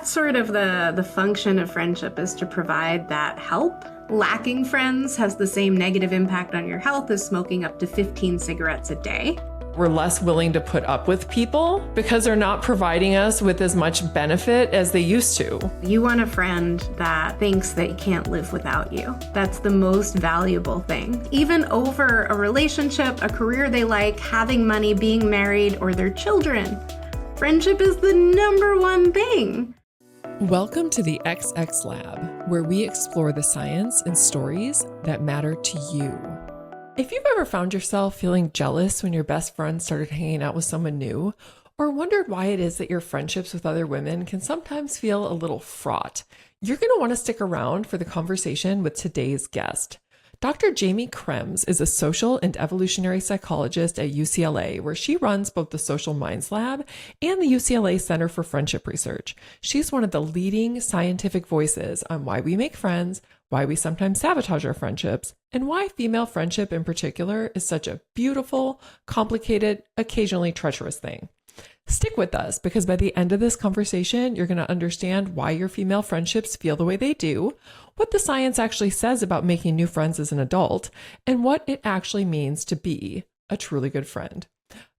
that's sort of the function of friendship, is to provide that help. Lacking friends has the same negative impact on your health as smoking up to 15 cigarettes a day. We're less willing to put up with people because they're not providing us with as much benefit as they used to. You want a friend that thinks that you can't live without you. That's the most valuable thing. Even over a relationship, a career they like, having money, being married, or their children. Friendship is the number one thing. Welcome to the XX Lab, where we explore the science and stories that matter to you. If you've ever found yourself feeling jealous when your best friend started hanging out with someone new, or wondered why it is that your friendships with other women can sometimes feel a little fraught, you're going to want to stick around for the conversation with today's guest. Dr. Jaimie Krems is a social and evolutionary psychologist at UCLA, where she runs both the Social Minds Lab and the UCLA Center for Friendship Research. She's one of the leading scientific voices on why we make friends, why we sometimes sabotage our friendships, and why female friendship in particular is such a beautiful, complicated, occasionally treacherous thing. Stick with us, because by the end of this conversation, you're going to understand why your female friendships feel the way they do, what the science actually says about making new friends as an adult, and what it actually means to be a truly good friend.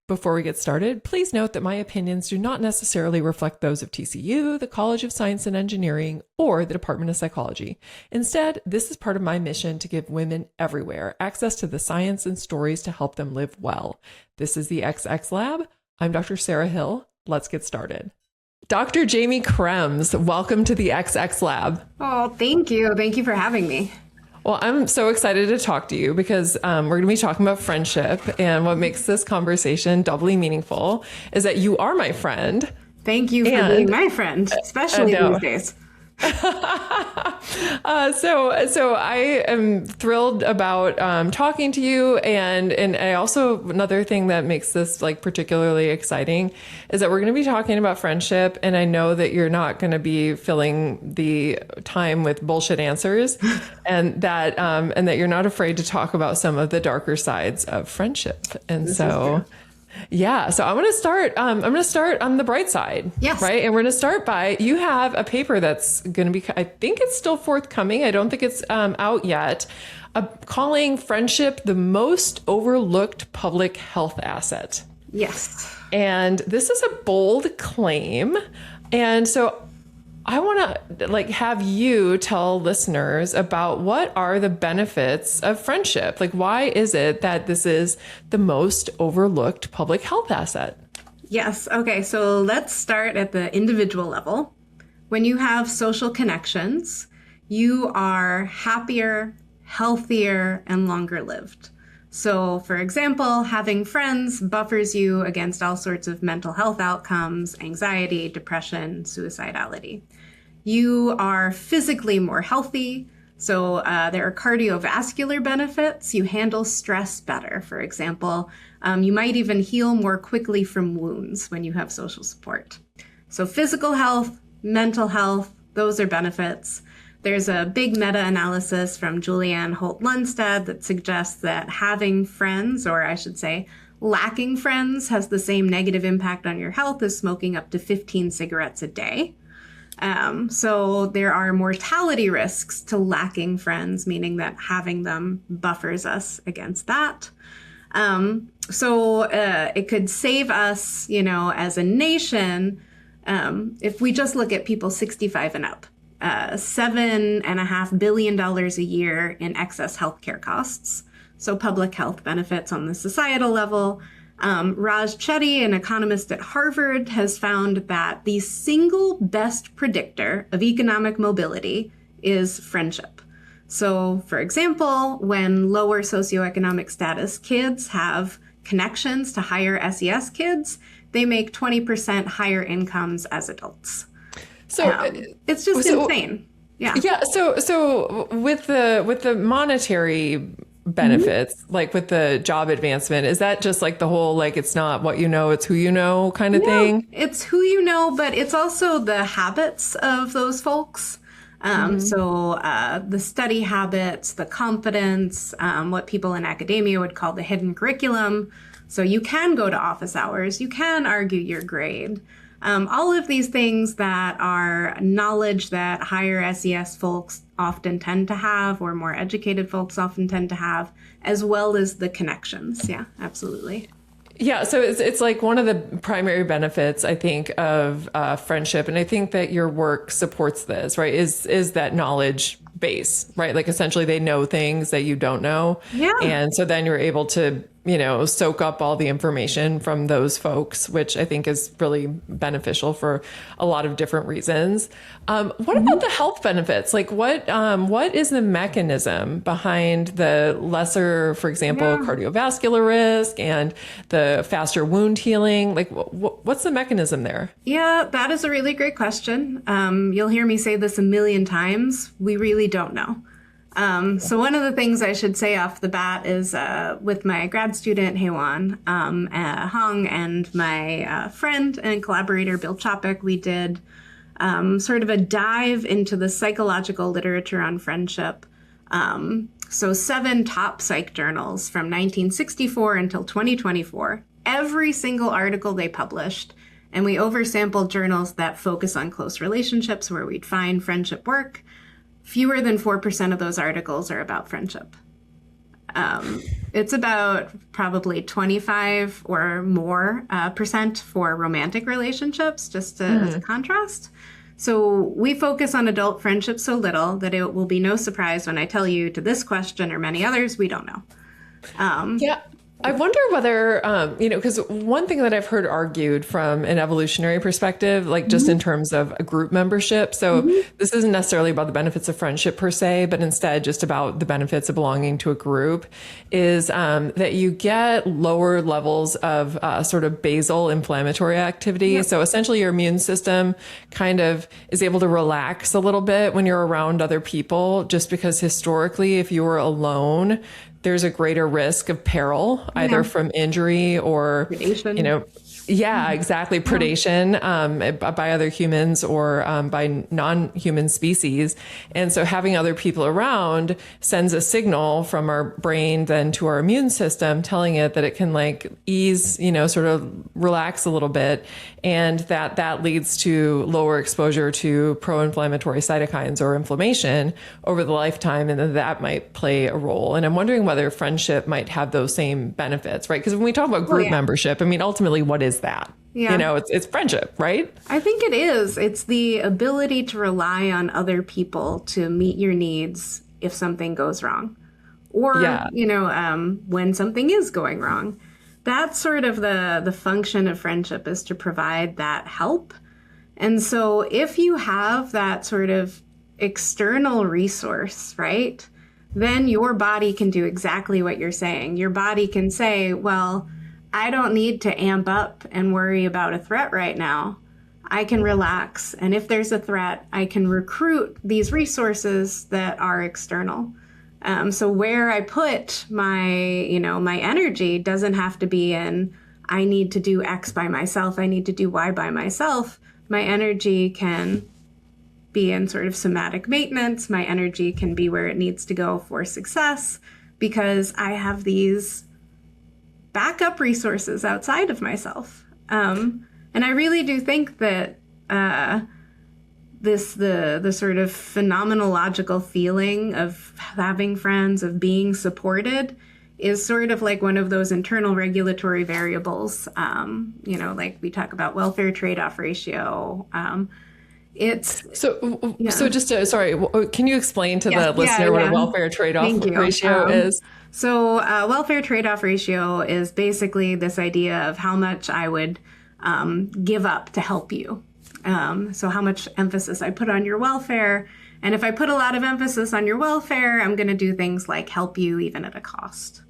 Before we get started, please note that my opinions do not necessarily reflect those of TCU, the College of Science and Engineering, or the Department of Psychology. Instead, this is part of my mission to give women everywhere access to the science and stories to help them live well. This is the XX Lab. I'm Dr. Sarah Hill. Let's get started. Dr. Jaimie Krems, welcome to the XX Lab. Oh, thank you. Thank you for having me. Well, I'm so excited to talk to you because we're going to be talking about friendship, and what makes this conversation doubly meaningful is that you are my friend. Thank you for being my friend, especially these days. So I am thrilled about talking to you, and I also, another thing that makes this like particularly exciting is that we're going to be talking about friendship, and I know that you're not going to be filling the time with bullshit answers, and that you're not afraid to talk about some of the darker sides of friendship, and so. Yeah. So I'm going to start on the bright side. Yes. Right. And we're going to start by, you have a paper that's going to be, I think it's still forthcoming. I don't think it's out yet, calling friendship the most overlooked public health asset. Yes. And this is a bold claim. And so I want to have you tell listeners about what are the benefits of friendship? Like, why is it that this is the most overlooked public health asset? Yes. Okay. So let's start at the individual level. When you have social connections, you are happier, healthier, and longer lived. So, for example, having friends buffers you against all sorts of mental health outcomes, anxiety, depression, suicidality. You are physically more healthy. So there are cardiovascular benefits. You handle stress better, for example. You might even heal more quickly from wounds when you have social support. So physical health, mental health, those are benefits. There's a big meta-analysis from Julianne Holt-Lundstad that suggests that having friends, or I should say, lacking friends, has the same negative impact on your health as smoking up to 15 cigarettes a day. So there are mortality risks to lacking friends, meaning that having them buffers us against that. So it could save us, as a nation, if we just look at people 65 and up. $7.5 billion a year in excess healthcare costs. So public health benefits on the societal level. Raj Chetty, an economist at Harvard, has found that the single best predictor of economic mobility is friendship. So, for example, when lower socioeconomic status kids have connections to higher SES kids, they make 20% higher incomes as adults. So it's just insane. Yeah. Yeah. So with the monetary benefits, like with the job advancement, is that just like the whole, it's not what you know, it's who you know kind of thing? It's who you know, but it's also the habits of those folks. So the study habits, the confidence, what people in academia would call the hidden curriculum. So you can go to office hours, you can argue your grade. All of these things that are knowledge that higher SES folks often tend to have, or more educated folks often tend to have, as well as the connections. Yeah, absolutely. Yeah, so it's like one of the primary benefits, I think, of friendship, and I think that your work supports this, right? Is that knowledge base, right? Like essentially they know things that you don't know. Yeah. And so then you're able to, soak up all the information from those folks, which I think is really beneficial for a lot of different reasons. What about the health benefits? Like what is the mechanism behind the lesser, for example, cardiovascular risk and the faster wound healing? Like what's the mechanism there? Yeah, that is a really great question. You'll hear me say this a million times. We really don't know. So one of the things I should say off the bat is with my grad student, Hyewan Hong, and my friend and collaborator, Bill Chopik, we did sort of a dive into the psychological literature on friendship. So 7 top psych journals from 1964 until 2024, every single article they published. And we oversampled journals that focus on close relationships where we'd find friendship work. Fewer than 4% of those articles are about friendship. It's about probably 25 or more percent for romantic relationships, just as a contrast. So we focus on adult friendship so little that it will be no surprise when I tell you to this question or many others, we don't know. Yeah. I wonder whether, because one thing that I've heard argued from an evolutionary perspective, like just in terms of a group membership. So this isn't necessarily about the benefits of friendship per se, but instead just about the benefits of belonging to a group, is that you get lower levels of sort of basal inflammatory activity. Yep. So essentially your immune system kind of is able to relax a little bit when you're around other people, just because historically, if you were alone, there's a greater risk of peril, either from injury or, predation. Exactly. Predation by other humans or by non-human species. And so having other people around sends a signal from our brain then to our immune system telling it that it can like ease, sort of relax a little bit. And that leads to lower exposure to pro-inflammatory cytokines or inflammation over the lifetime. And then that might play a role. And I'm wondering whether friendship might have those same benefits, right? Because when we talk about group membership, I mean, ultimately, what is that? Yeah. It's friendship, right? I think it is. It's the ability to rely on other people to meet your needs if something goes wrong or, when something is going wrong. That's sort of the function of friendship, is to provide that help. And so if you have that sort of external resource, right, then your body can do exactly what you're saying. Your body can say, well, I don't need to amp up and worry about a threat right now. I can relax. And if there's a threat, I can recruit these resources that are external. So where I put my, my energy doesn't have to be in, I need to do X by myself. I need to do Y by myself. My energy can be in sort of somatic maintenance. My energy can be where it needs to go for success because I have these backup resources outside of myself. And I really do think that the sort of phenomenological feeling of having friends, of being supported, is sort of like one of those internal regulatory variables. Like we talk about welfare trade-off ratio. So just to, sorry, can you explain to the listener what a welfare trade-off ratio is? So welfare trade-off ratio is basically this idea of how much I would give up to help you. So how much emphasis I put on your welfare. And if I put a lot of emphasis on your welfare, I'm going to do things like help you even at a cost.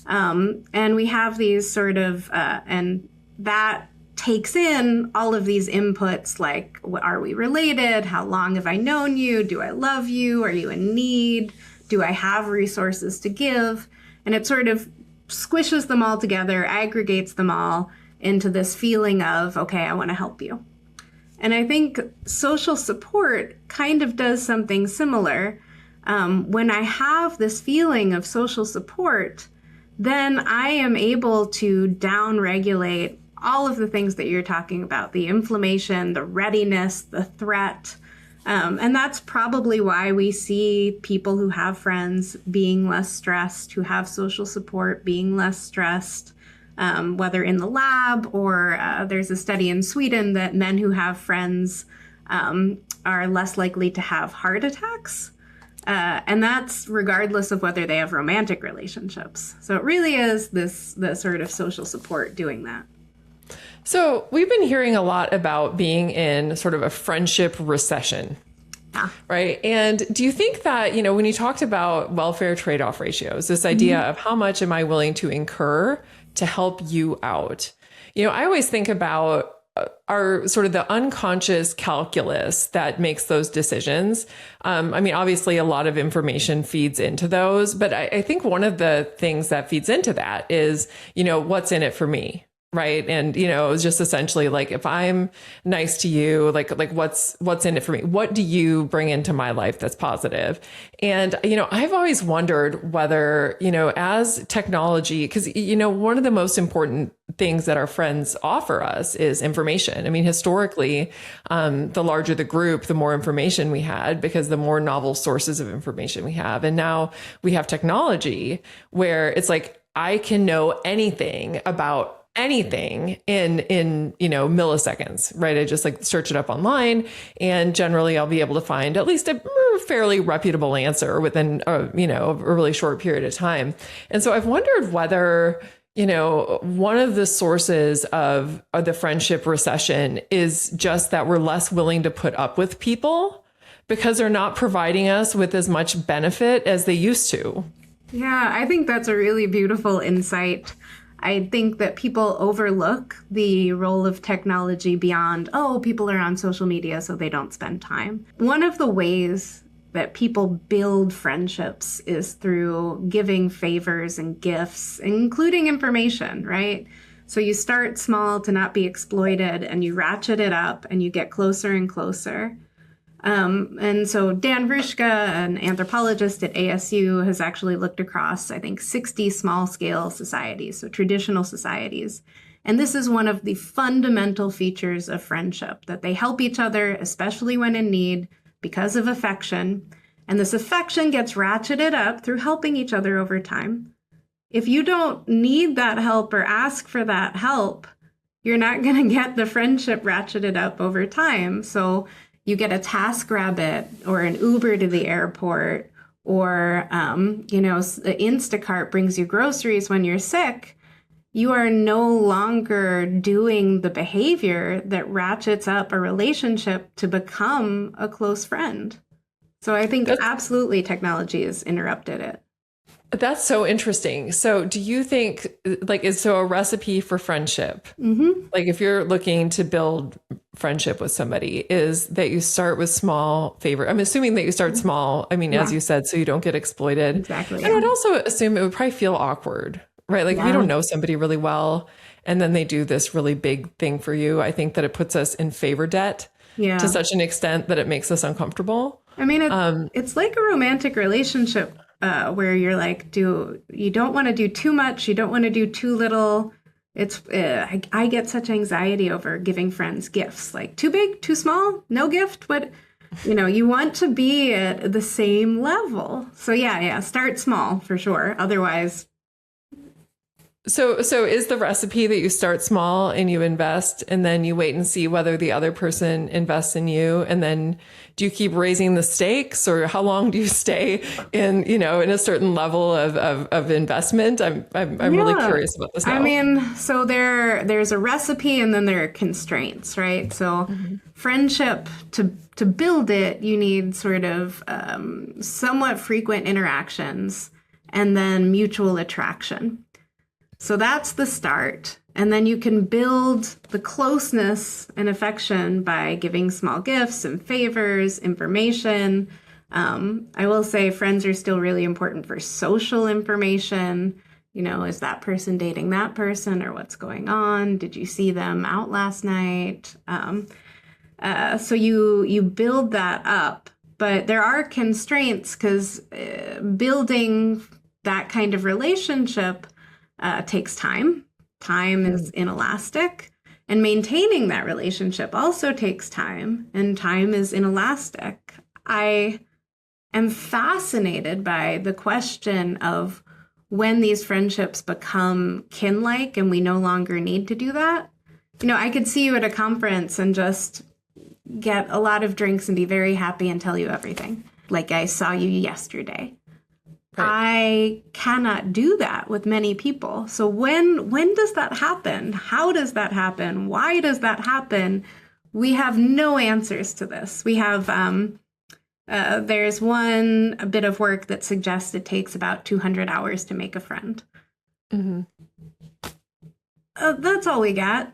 And we have these sort of, and that takes in all of these inputs like, are we related? How long have I known you? Do I love you? Are you in need? Do I have resources to give? And it sort of squishes them all together, aggregates them all into this feeling of, okay, I want to help you. And I think social support kind of does something similar. When I have this feeling of social support, then I am able to downregulate all of the things that you're talking about, the inflammation, the readiness, the threat. And that's probably why we see people who have friends being less stressed, who have social support being less stressed, whether in the lab or there's a study in Sweden that men who have friends are less likely to have heart attacks. And that's regardless of whether they have romantic relationships. So it really is the sort of social support doing that. So we've been hearing a lot about being in sort of a friendship recession, right? And do you think that, when you talked about welfare trade-off ratios, this idea of how much am I willing to incur to help you out? I always think about our sort of the unconscious calculus that makes those decisions. Obviously a lot of information feeds into those, but I think one of the things that feeds into that is, what's in it for me? Right. And, it's just essentially like, if I'm nice to you, like what's in it for me? What do you bring into my life that's positive? And, I've always wondered whether, as technology, because, one of the most important things that our friends offer us is information. Historically, the larger the group, the more information we had, because the more novel sources of information we have. And now we have technology where it's like, I can know anything about anything in milliseconds, right? I just search it up online, and generally I'll be able to find at least a fairly reputable answer within a really short period of time. And so I've wondered whether, one of the sources of the friendship recession is just that we're less willing to put up with people because they're not providing us with as much benefit as they used to. Yeah, I think that's a really beautiful insight. I think that people overlook the role of technology beyond, people are on social media, so they don't spend time. One of the ways that people build friendships is through giving favors and gifts, including information, right? So you start small to not be exploited, and you ratchet it up, and you get closer and closer. And so Dan Vrushka, an anthropologist at ASU, has actually looked across, I think, 60 small-scale societies, so traditional societies. And this is one of the fundamental features of friendship, that they help each other, especially when in need, because of affection. And this affection gets ratcheted up through helping each other over time. If you don't need that help or ask for that help, you're not going to get the friendship ratcheted up over time. So you get a TaskRabbit or an Uber to the airport, or, Instacart brings you groceries when you're sick. You are no longer doing the behavior that ratchets up a relationship to become a close friend. So I think absolutely technology has interrupted it. That's so interesting. So do you think is a recipe for friendship? If you're looking to build friendship with somebody, is that you start with small favor. I'm assuming that you start small. As you said, so you don't get exploited. Exactly. And I'd also assume it would probably feel awkward, right? If you don't know somebody really well, and then they do this really big thing for you, I think that it puts us in favor debt to such an extent that it makes us uncomfortable. It's like a romantic relationship. Where you're like, you don't want to do too much, you don't want to do too little. It's I get such anxiety over giving friends gifts, like too big, too small, no gift. But you want to be at the same level. So start small for sure. Otherwise. So is the recipe that you start small and you invest, and then you wait and see whether the other person invests in you, and then do you keep raising the stakes, or how long do you stay in a certain level of investment? I'm really curious about this now. So there's a recipe, and then there are constraints, right? So friendship, to build it, you need sort of somewhat frequent interactions, and then mutual attraction. So that's the start. And then you can build the closeness and affection by giving small gifts and favors, information. I will say friends are still really important for social information. Is that person dating that person, or what's going on? Did you see them out last night? So you build that up, but there are constraints, because building that kind of relationship takes time. Time is inelastic, and maintaining that relationship also takes time, and time is inelastic. I am fascinated by the question of when these friendships become kin-like and we no longer need to do that. I could see you at a conference and just get a lot of drinks and be very happy and tell you everything. Like I saw you yesterday. Right. I cannot do that with many people. So when does that happen? How does that happen? Why does that happen? We have no answers to this. We have, there's a bit of work that suggests it takes about 200 hours to make a friend. Mm-hmm. That's all we got.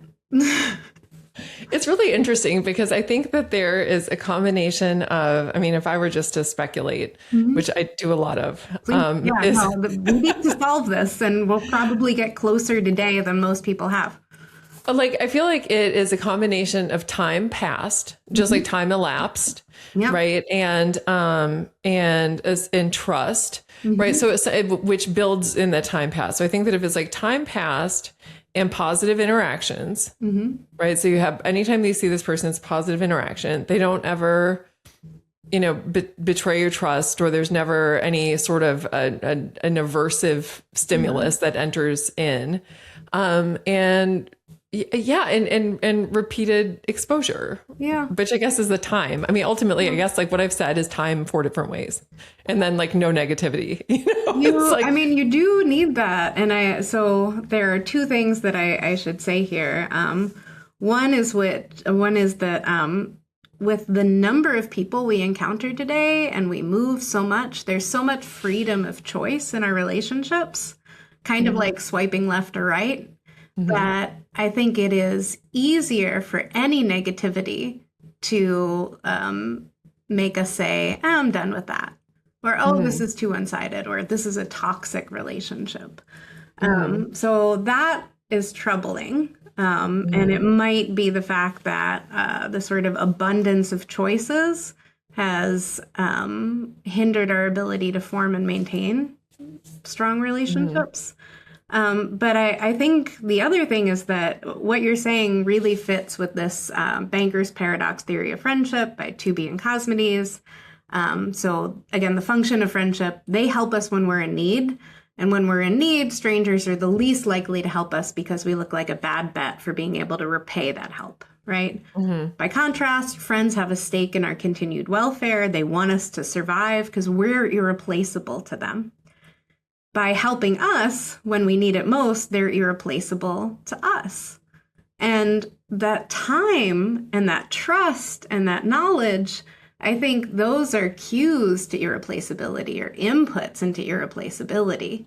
It's really interesting because I think that there is a combination of, if I were just to speculate, which I do a lot of. We need to solve this, and we'll probably get closer today than most people have. I feel like it is a combination of time passed, just like time elapsed, right? And trust, right? So which builds in the time passed. So I think that if it's like time passed and positive interactions, right? So you have, anytime you see this person, it's positive interaction. They don't ever, betray your trust, or there's never any sort of an aversive stimulus that enters in. And repeated exposure. Yeah. Which I guess is the time. Ultimately, I guess what I've said is time 4 different ways. And then no negativity. You do need that. And so there are 2 things that I should say here. One is that with the number of people we encounter today, and we move so much, there's so much freedom of choice in our relationships, kind of like swiping left or right. That I think it is easier for any negativity to make us say, I'm done with that. Or, this is too one-sided, or this is a toxic relationship. So that is troubling. And it might be the fact that the sort of abundance of choices has hindered our ability to form and maintain strong relationships. But I think the other thing is that what you're saying really fits with this Banker's paradox theory of friendship by Tooby and Cosmides. So again, the function of friendship, they help us when we're in need. And when we're in need, strangers are the least likely to help us because we look like a bad bet for being able to repay that help, right? By contrast, friends have a stake in our continued welfare. They want us to survive because we're irreplaceable to them. By helping us when we need it most, they're irreplaceable to us. And that time and that trust and that knowledge, I think those are cues to irreplaceability, or inputs into irreplaceability.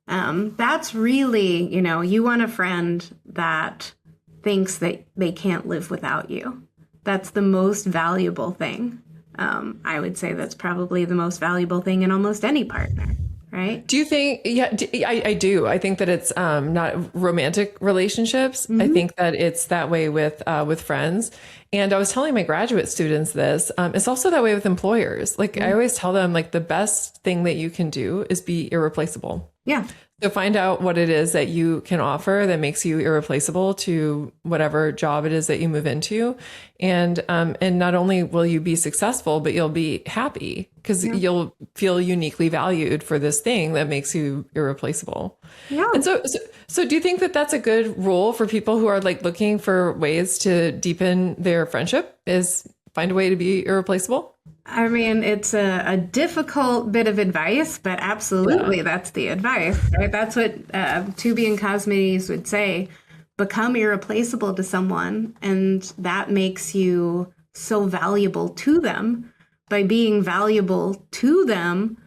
That's really, you want a friend that thinks that they can't live without you. That's the most valuable thing. I would say that's probably the most valuable thing in almost any partner. Right. Do you think? Yeah, I do. I think that it's not romantic relationships. I think that it's that way with friends. And I was telling my graduate students this. It's also that way with employers. I always tell them, the best thing that you can do is be irreplaceable. Yeah. So find out what it is that you can offer that makes you irreplaceable to whatever job it is that you move into. And not only will you be successful, but you'll be happy because you'll feel uniquely valued for this thing that makes you irreplaceable. Yeah. And so do you think that that's a good rule for people who are looking for ways to deepen their friendship, is find a way to be irreplaceable? It's a difficult bit of advice, but absolutely that's the advice, right? That's what Tooby and Cosmides would say. Become irreplaceable to someone, and that makes you so valuable to them. By being valuable to them,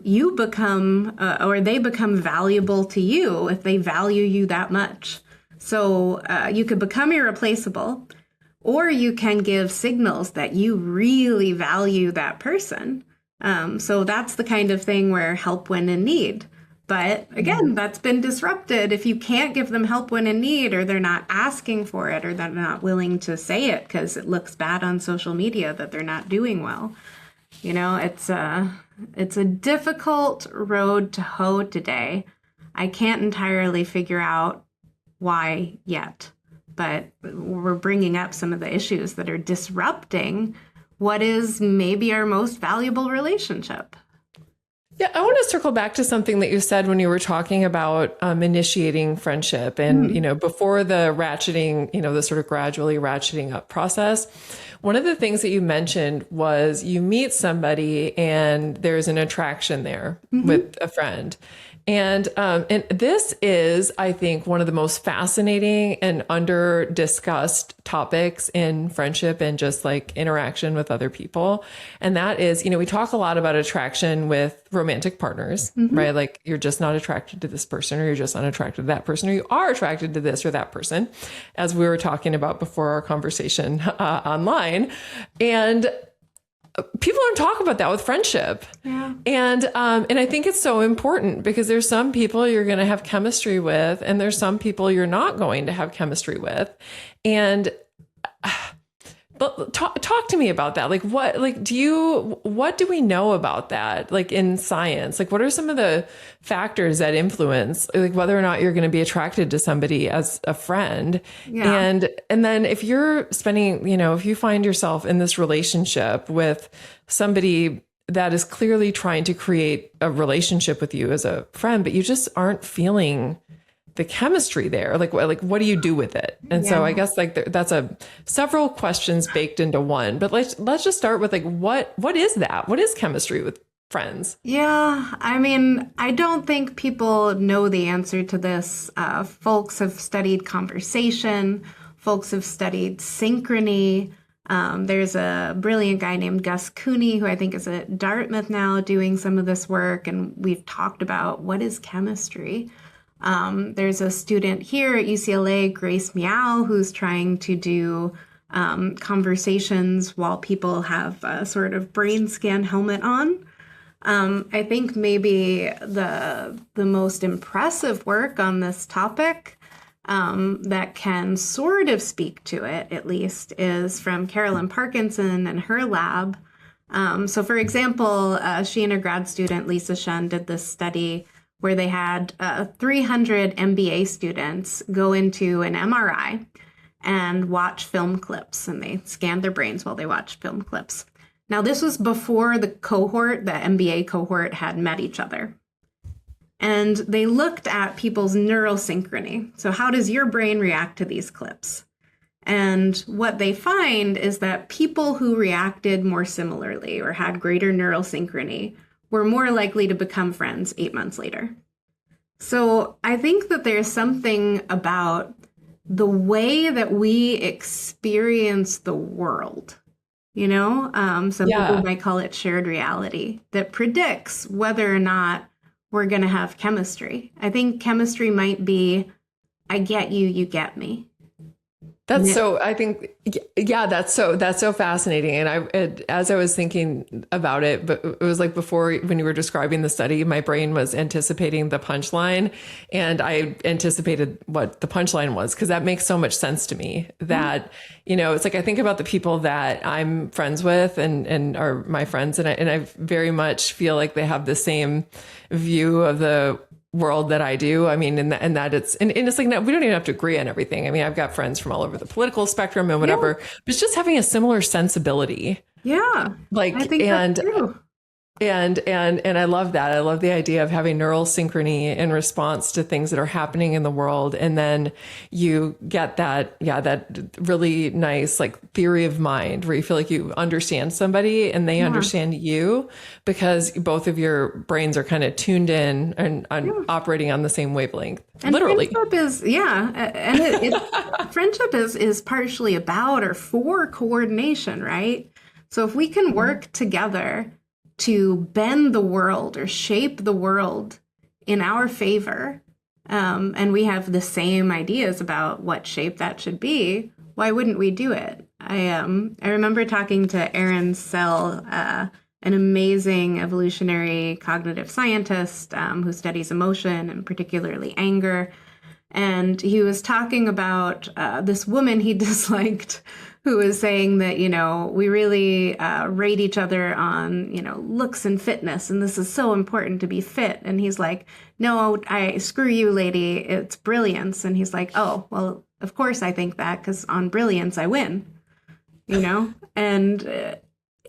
you become, or they become valuable to you if they value you that much. So you could become irreplaceable, or you can give signals that you really value that person. So that's the kind of thing where help when in need. But again, that's been disrupted. If you can't give them help when in need, or they're not asking for it, or they're not willing to say it because it looks bad on social media that they're not doing well, it's a difficult road to hoe today. I can't entirely figure out why yet, but we're bringing up some of the issues that are disrupting what is maybe our most valuable relationship. Yeah, I want to circle back to something that you said when you were talking about initiating friendship and, before the ratcheting, the sort of gradually ratcheting up process. One of the things that you mentioned was you meet somebody and there's an attraction there with a friend. And this is, I think, one of the most fascinating and under discussed topics in friendship and just like interaction with other people. And that is, we talk a lot about attraction with romantic partners, right? Like you're just not attracted to this person, or you're just unattracted to that person, or you are attracted to this or that person, as we were talking about before our conversation online. And people don't talk about that with friendship. Yeah. And I think it's so important because there's some people you're going to have chemistry with, and there's some people you're not going to have chemistry with. And but talk to me about that. Like what do we know about that? Like in science, like what are some of the factors that influence like whether or not you're going to be attracted to somebody as a friend? Yeah. And then if you're spending, if you find yourself in this relationship with somebody that is clearly trying to create a relationship with you as a friend, but you just aren't feeling the chemistry there, like what do you do with it? And so I guess like that's several questions baked into one, but let's just start with like, what is that? What is chemistry with friends? Yeah. I mean, I don't think people know the answer to this. Folks have studied conversation. Folks have studied synchrony. There's a brilliant guy named Gus Cooney, who I think is at Dartmouth now doing some of this work. And we've talked about what is chemistry. There's a student here at UCLA, Grace Meow, who's trying to do conversations while people have a sort of brain scan helmet on. I think maybe the most impressive work on this topic that can sort of speak to it, at least, is from Carolyn Parkinson and her lab. So, for example, she and a grad student, Lisa Shen, did this study where they had 300 MBA students go into an MRI and watch film clips, and they scanned their brains while they watched film clips. Now, this was before the MBA cohort had met each other. And they looked at people's neural synchrony. So how does your brain react to these clips? And what they find is that people who reacted more similarly or had greater neural synchrony were more likely to become friends 8 months later. So I think that there's something about the way that we experience the world, some people might call it shared reality, that predicts whether or not we're going to have chemistry. I think chemistry might be, I get you, you get me. That's so, I think, that's so fascinating. And as I was thinking about it, but it was like before, when you were describing the study, my brain was anticipating the punchline, and I anticipated what the punchline was, because that makes so much sense to me that, it's like, I think about the people that I'm friends with and are my friends. And I very much feel like they have the same view of the world that I do. I mean, and that it's like, no, we don't even have to agree on everything. I mean, I've got friends from all over the political spectrum and whatever, but it's just having a similar sensibility. Yeah. Like, I think that's true. And I love that. I love the idea of having neural synchrony in response to things that are happening in the world. And then you get that really nice, like, theory of mind where you feel like you understand somebody and they understand you, because both of your brains are kind of tuned in and operating on the same wavelength. And literally. Friendship is, friendship is partially about or for coordination, right? So if we can work together to bend the world or shape the world in our favor, and we have the same ideas about what shape that should be, why wouldn't we do it? I remember talking to Aaron Sell, an amazing evolutionary cognitive scientist who studies emotion and particularly anger. And he was talking about this woman he disliked who was saying that, we really rate each other on, looks and fitness, and this is so important to be fit. And he's like, no, screw you, lady, it's brilliance. And he's like, oh, well, of course I think that, because on brilliance I win, And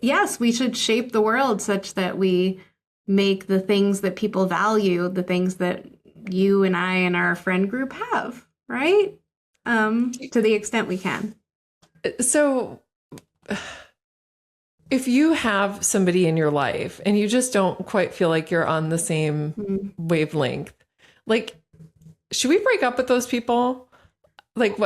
yes, we should shape the world such that we make the things that people value, the things that you and I and our friend group have, right? To the extent we can. So if you have somebody in your life and you just don't quite feel like you're on the same wavelength, like, should we break up with those people? What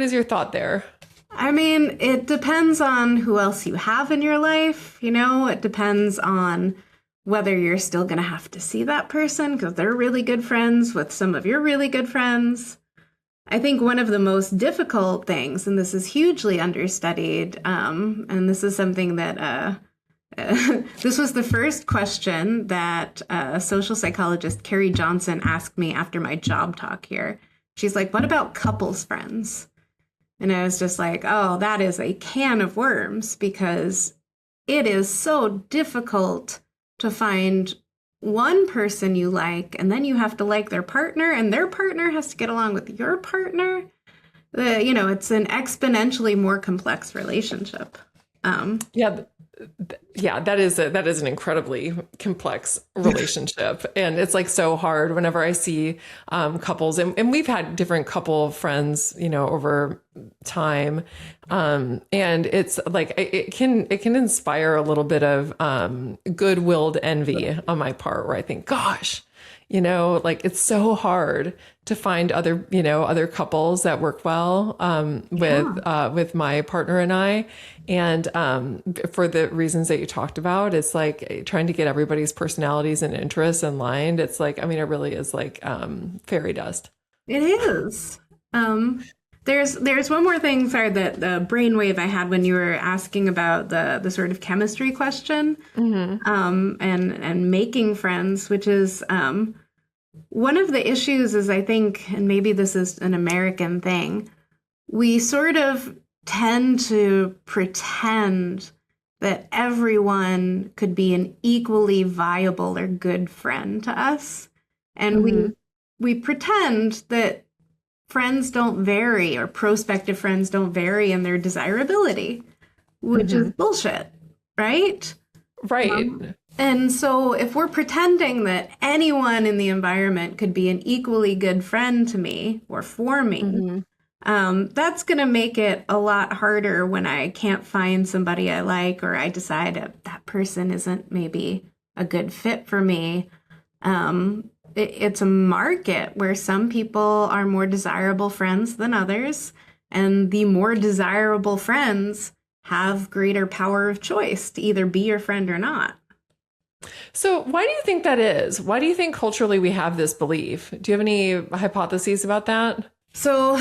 is your thought there? I mean, it depends on who else you have in your life. It depends on whether you're still going to have to see that person because they're really good friends with some of your really good friends. I think one of the most difficult things, and this is hugely understudied, and this is something that this was the first question that social psychologist Carrie Johnson asked me after my job talk here. She's like, what about couples friends? And I was just like, oh, that is a can of worms, because it is so difficult to find one person you like, and then you have to like their partner, and their partner has to get along with your partner. It's an exponentially more complex relationship. Yeah, that is an incredibly complex relationship. And it's like so hard whenever I see couples, and we've had different couple friends, over time. And it's like, it can inspire a little bit of good-willed envy on my part, where I think, gosh, it's so hard to find other couples that work well with my partner and I. And for the reasons that you talked about, it's like trying to get everybody's personalities and interests aligned. It's like, it really is like fairy dust. It is. There's one more thing, sorry, that the brainwave I had when you were asking about the sort of chemistry question, and making friends, which is one of the issues is, I think, and maybe this is an American thing, we sort of tend to pretend that everyone could be an equally viable or good friend to us. And we pretend that friends don't vary, or prospective friends don't vary in their desirability, which is bullshit, right? Right. And so if we're pretending that anyone in the environment could be an equally good friend to me or for me, that's going to make it a lot harder when I can't find somebody I like, or I decide that person isn't maybe a good fit for me. It's a market where some people are more desirable friends than others, and the more desirable friends have greater power of choice to either be your friend or not. So why do you think that is? Why do you think culturally we have this belief? Do you have any hypotheses about that? So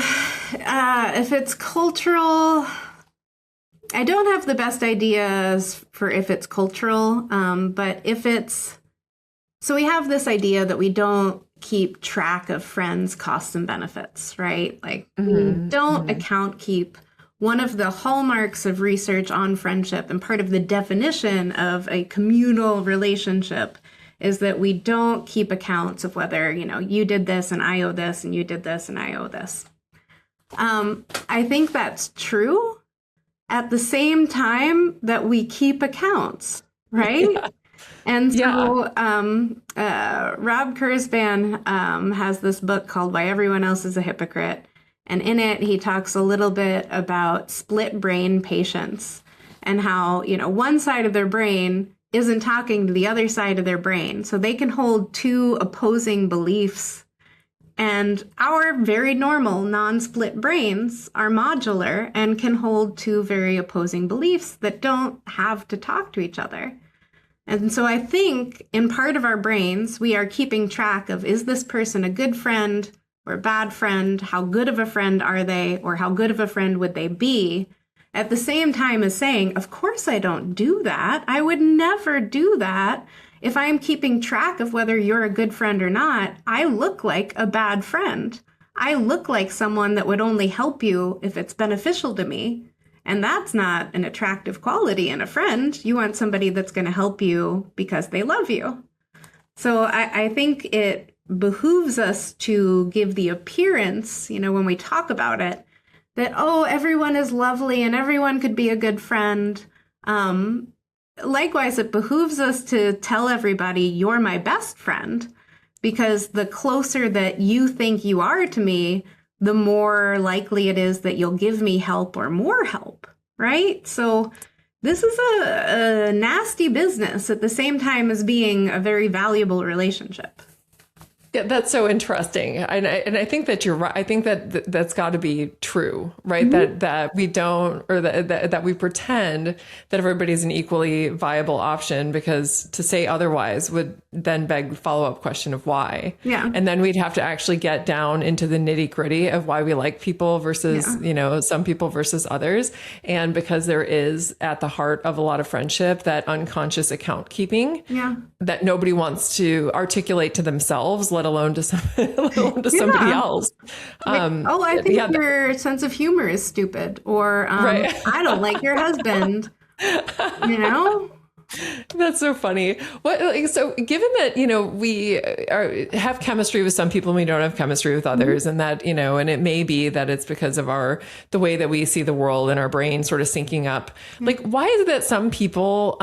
if it's cultural, I don't have the best ideas for if it's cultural, but if it's, so we have this idea that we don't keep track of friends' costs and benefits, right? Like we don't keep. One of the hallmarks of research on friendship, and part of the definition of a communal relationship, is that we don't keep accounts of whether, you did this and I owe this, and you did this and I owe this. I think that's true at the same time that we keep accounts, right? Yeah. And so Rob Kurzban has this book called Why Everyone Else is a Hypocrite. And in it, he talks a little bit about split brain patients and how, one side of their brain isn't talking to the other side of their brain. So they can hold two opposing beliefs. And our very normal non-split brains are modular and can hold two very opposing beliefs that don't have to talk to each other. And so I think in part of our brains, we are keeping track of, is this person a good friend or a bad friend? How good of a friend are they? Or how good of a friend would they be? At the same time as saying, of course I don't do that. I would never do that. If I'm keeping track of whether you're a good friend or not, I look like a bad friend. I look like someone that would only help you if it's beneficial to me. And that's not an attractive quality in a friend. You want somebody that's going to help you because they love you. So I think it behooves us to give the appearance, when we talk about it, that, oh, everyone is lovely and everyone could be a good friend. Likewise, it behooves us to tell everybody you're my best friend, because the closer that you think you are to me, the more likely it is that you'll give me help or more help, right? So this is a nasty business at the same time as being a very valuable relationship. Yeah, that's so interesting. And I think that you're right. I think that that's got to be true, right? Mm-hmm. That we don't, or that we pretend that everybody's an equally viable option, because to say otherwise would then beg the follow-up question of why. Yeah. And then we'd have to actually get down into the nitty-gritty of why we like people versus, some people versus others. And because there is at the heart of a lot of friendship that unconscious account keeping that nobody wants to articulate to themselves, let alone to somebody else. I think your sense of humor is stupid, or right. I don't like your husband. That's so funny. So given that, we have chemistry with some people and we don't have chemistry with others, mm-hmm. and that, and it may be that it's because of the way that we see the world and our brain sort of syncing up. Mm-hmm. Like, why is it that some people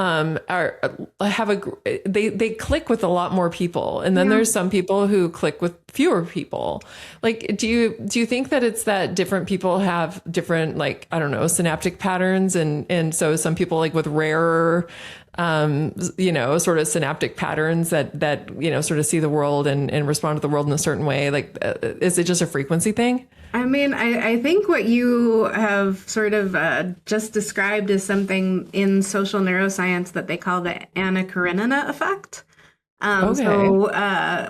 they click with a lot more people, and then there's some people who click with fewer people? Like, do you think that it's that different people have different, like, I don't know, synaptic patterns, and so some people, like, with rarer sort of synaptic patterns that sort of see the world and respond to the world in a certain way? Like, is it just a frequency thing? I mean, I think what you have sort of just described is something in social neuroscience that they call the Anna Karenina effect. So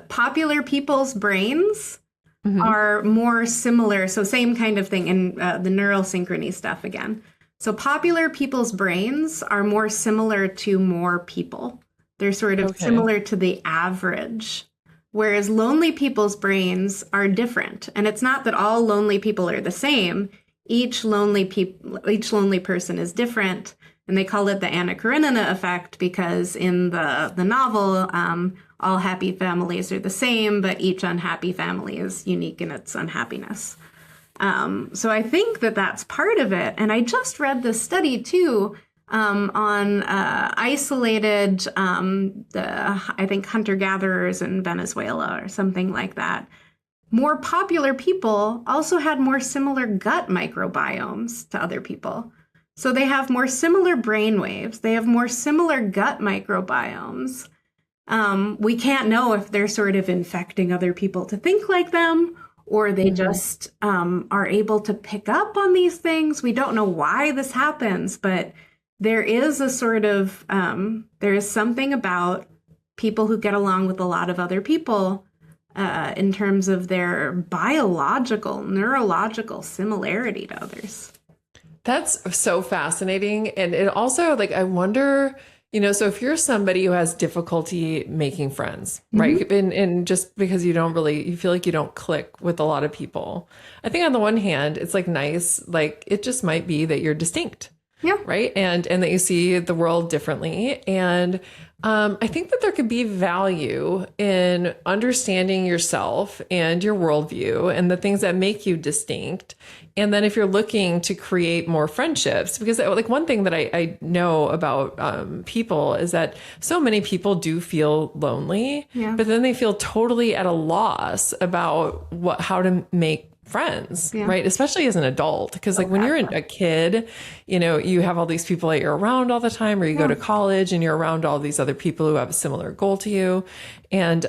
popular people's brains mm-hmm. are more similar. So same kind of thing in the neural synchrony stuff again. So popular people's brains are more similar to more people. They're sort of similar to the average, whereas lonely people's brains are different. And it's not that all lonely people are the same. Each lonely person is different. And they call it the Anna Karenina effect because in the novel, all happy families are the same, but each unhappy family is unique in its unhappiness. So I think that that's part of it. And I just read this study too on isolated, I think hunter-gatherers in Venezuela or something like that. More popular people also had more similar gut microbiomes to other people. So they have more similar brain waves. They have more similar gut microbiomes. We can't know if they're sort of infecting other people to think like them, or they mm-hmm. just are able to pick up on these things. We don't know why this happens, but there is a sort of, there is something about people who get along with a lot of other people in terms of their biological, neurological similarity to others. That's so fascinating. And it also, like, I wonder, so if you're somebody who has difficulty making friends, right? Mm-hmm. And just because you feel like you don't click with a lot of people. I think on the one hand, it's like nice, like it just might be that you're distinct. Yeah. Right. And that you see the world differently. And I think that there could be value in understanding yourself and your worldview and the things that make you distinct. And then if you're looking to create more friendships, because like one thing that I know about people is that so many people do feel lonely, but then they feel totally at a loss about how to make friends, right? Especially as an adult, because like when you're a kid, you have all these people that you're around all the time, or you go to college and you're around all these other people who have a similar goal to you. And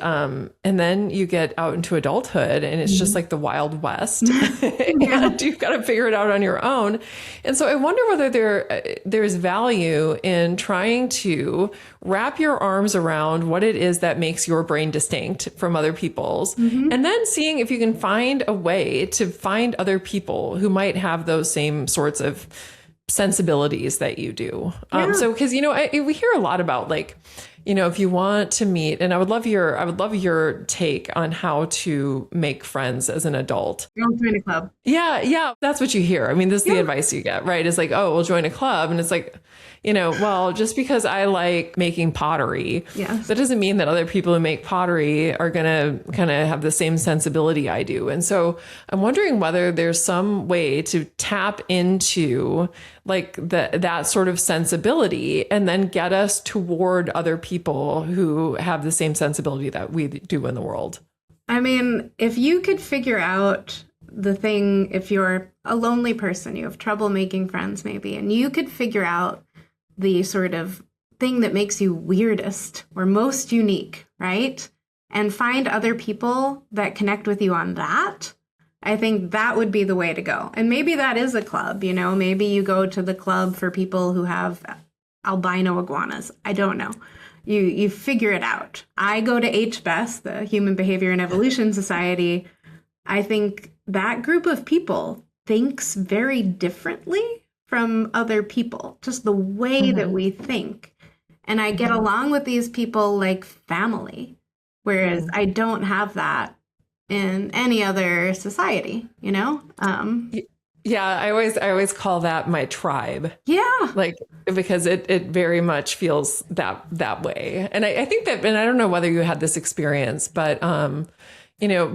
then you get out into adulthood and it's just like the Wild West and you've got to figure it out on your own. And so I wonder whether there's value in trying to wrap your arms around what it is that makes your brain distinct from other people's, and then seeing if you can find a way to find other people who might have those same sorts of sensibilities that you do. So, because, we hear a lot about like, if you want to meet, and I would love your take on how to make friends as an adult. Don't join a club. Yeah, yeah, that's what you hear. I mean, this is the advice you get, right? It's like, oh, we'll join a club. And it's like, well, just because I like making pottery, that doesn't mean that other people who make pottery are going to kind of have the same sensibility I do. And so I'm wondering whether there's some way to tap into like that sort of sensibility and then get us toward other people who have the same sensibility that we do in the world. I mean, if you could figure out the thing, if you're a lonely person, you have trouble making friends maybe, and you could figure out the sort of thing that makes you weirdest or most unique, right? And find other people that connect with you on that, I think that would be the way to go. And maybe that is a club, maybe you go to the club for people who have albino iguanas. I don't know. You figure it out. I go to HBES, the Human Behavior and Evolution Society. I think that group of people thinks very differently from other people, just the way that we think. And I get along with these people like family, whereas I don't have that in any other society, Yeah, I always call that my tribe. Yeah. Like, because it very much feels that way. And I think that, and I don't know whether you had this experience, but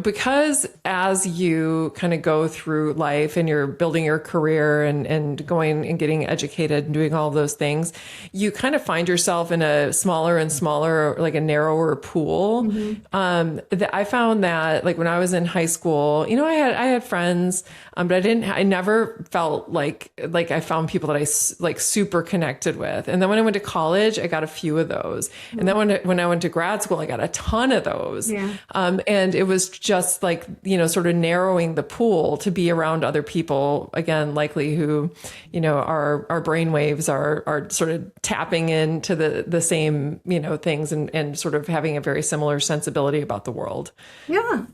because as you kind of go through life and you're building your career and going and getting educated and doing all of those things, you kind of find yourself in a smaller and smaller, like a narrower pool. That I found that like when I was in high school, I had friends, but I never felt like I found people that I like super connected with. And then when I went to college, I got a few of those. And then when I went to grad school, I got a ton of those. Yeah. And it was just like, sort of narrowing the pool to be around other people, again, likely who, our brain waves are sort of tapping into the same, things and sort of having a very similar sensibility about the world. Yeah.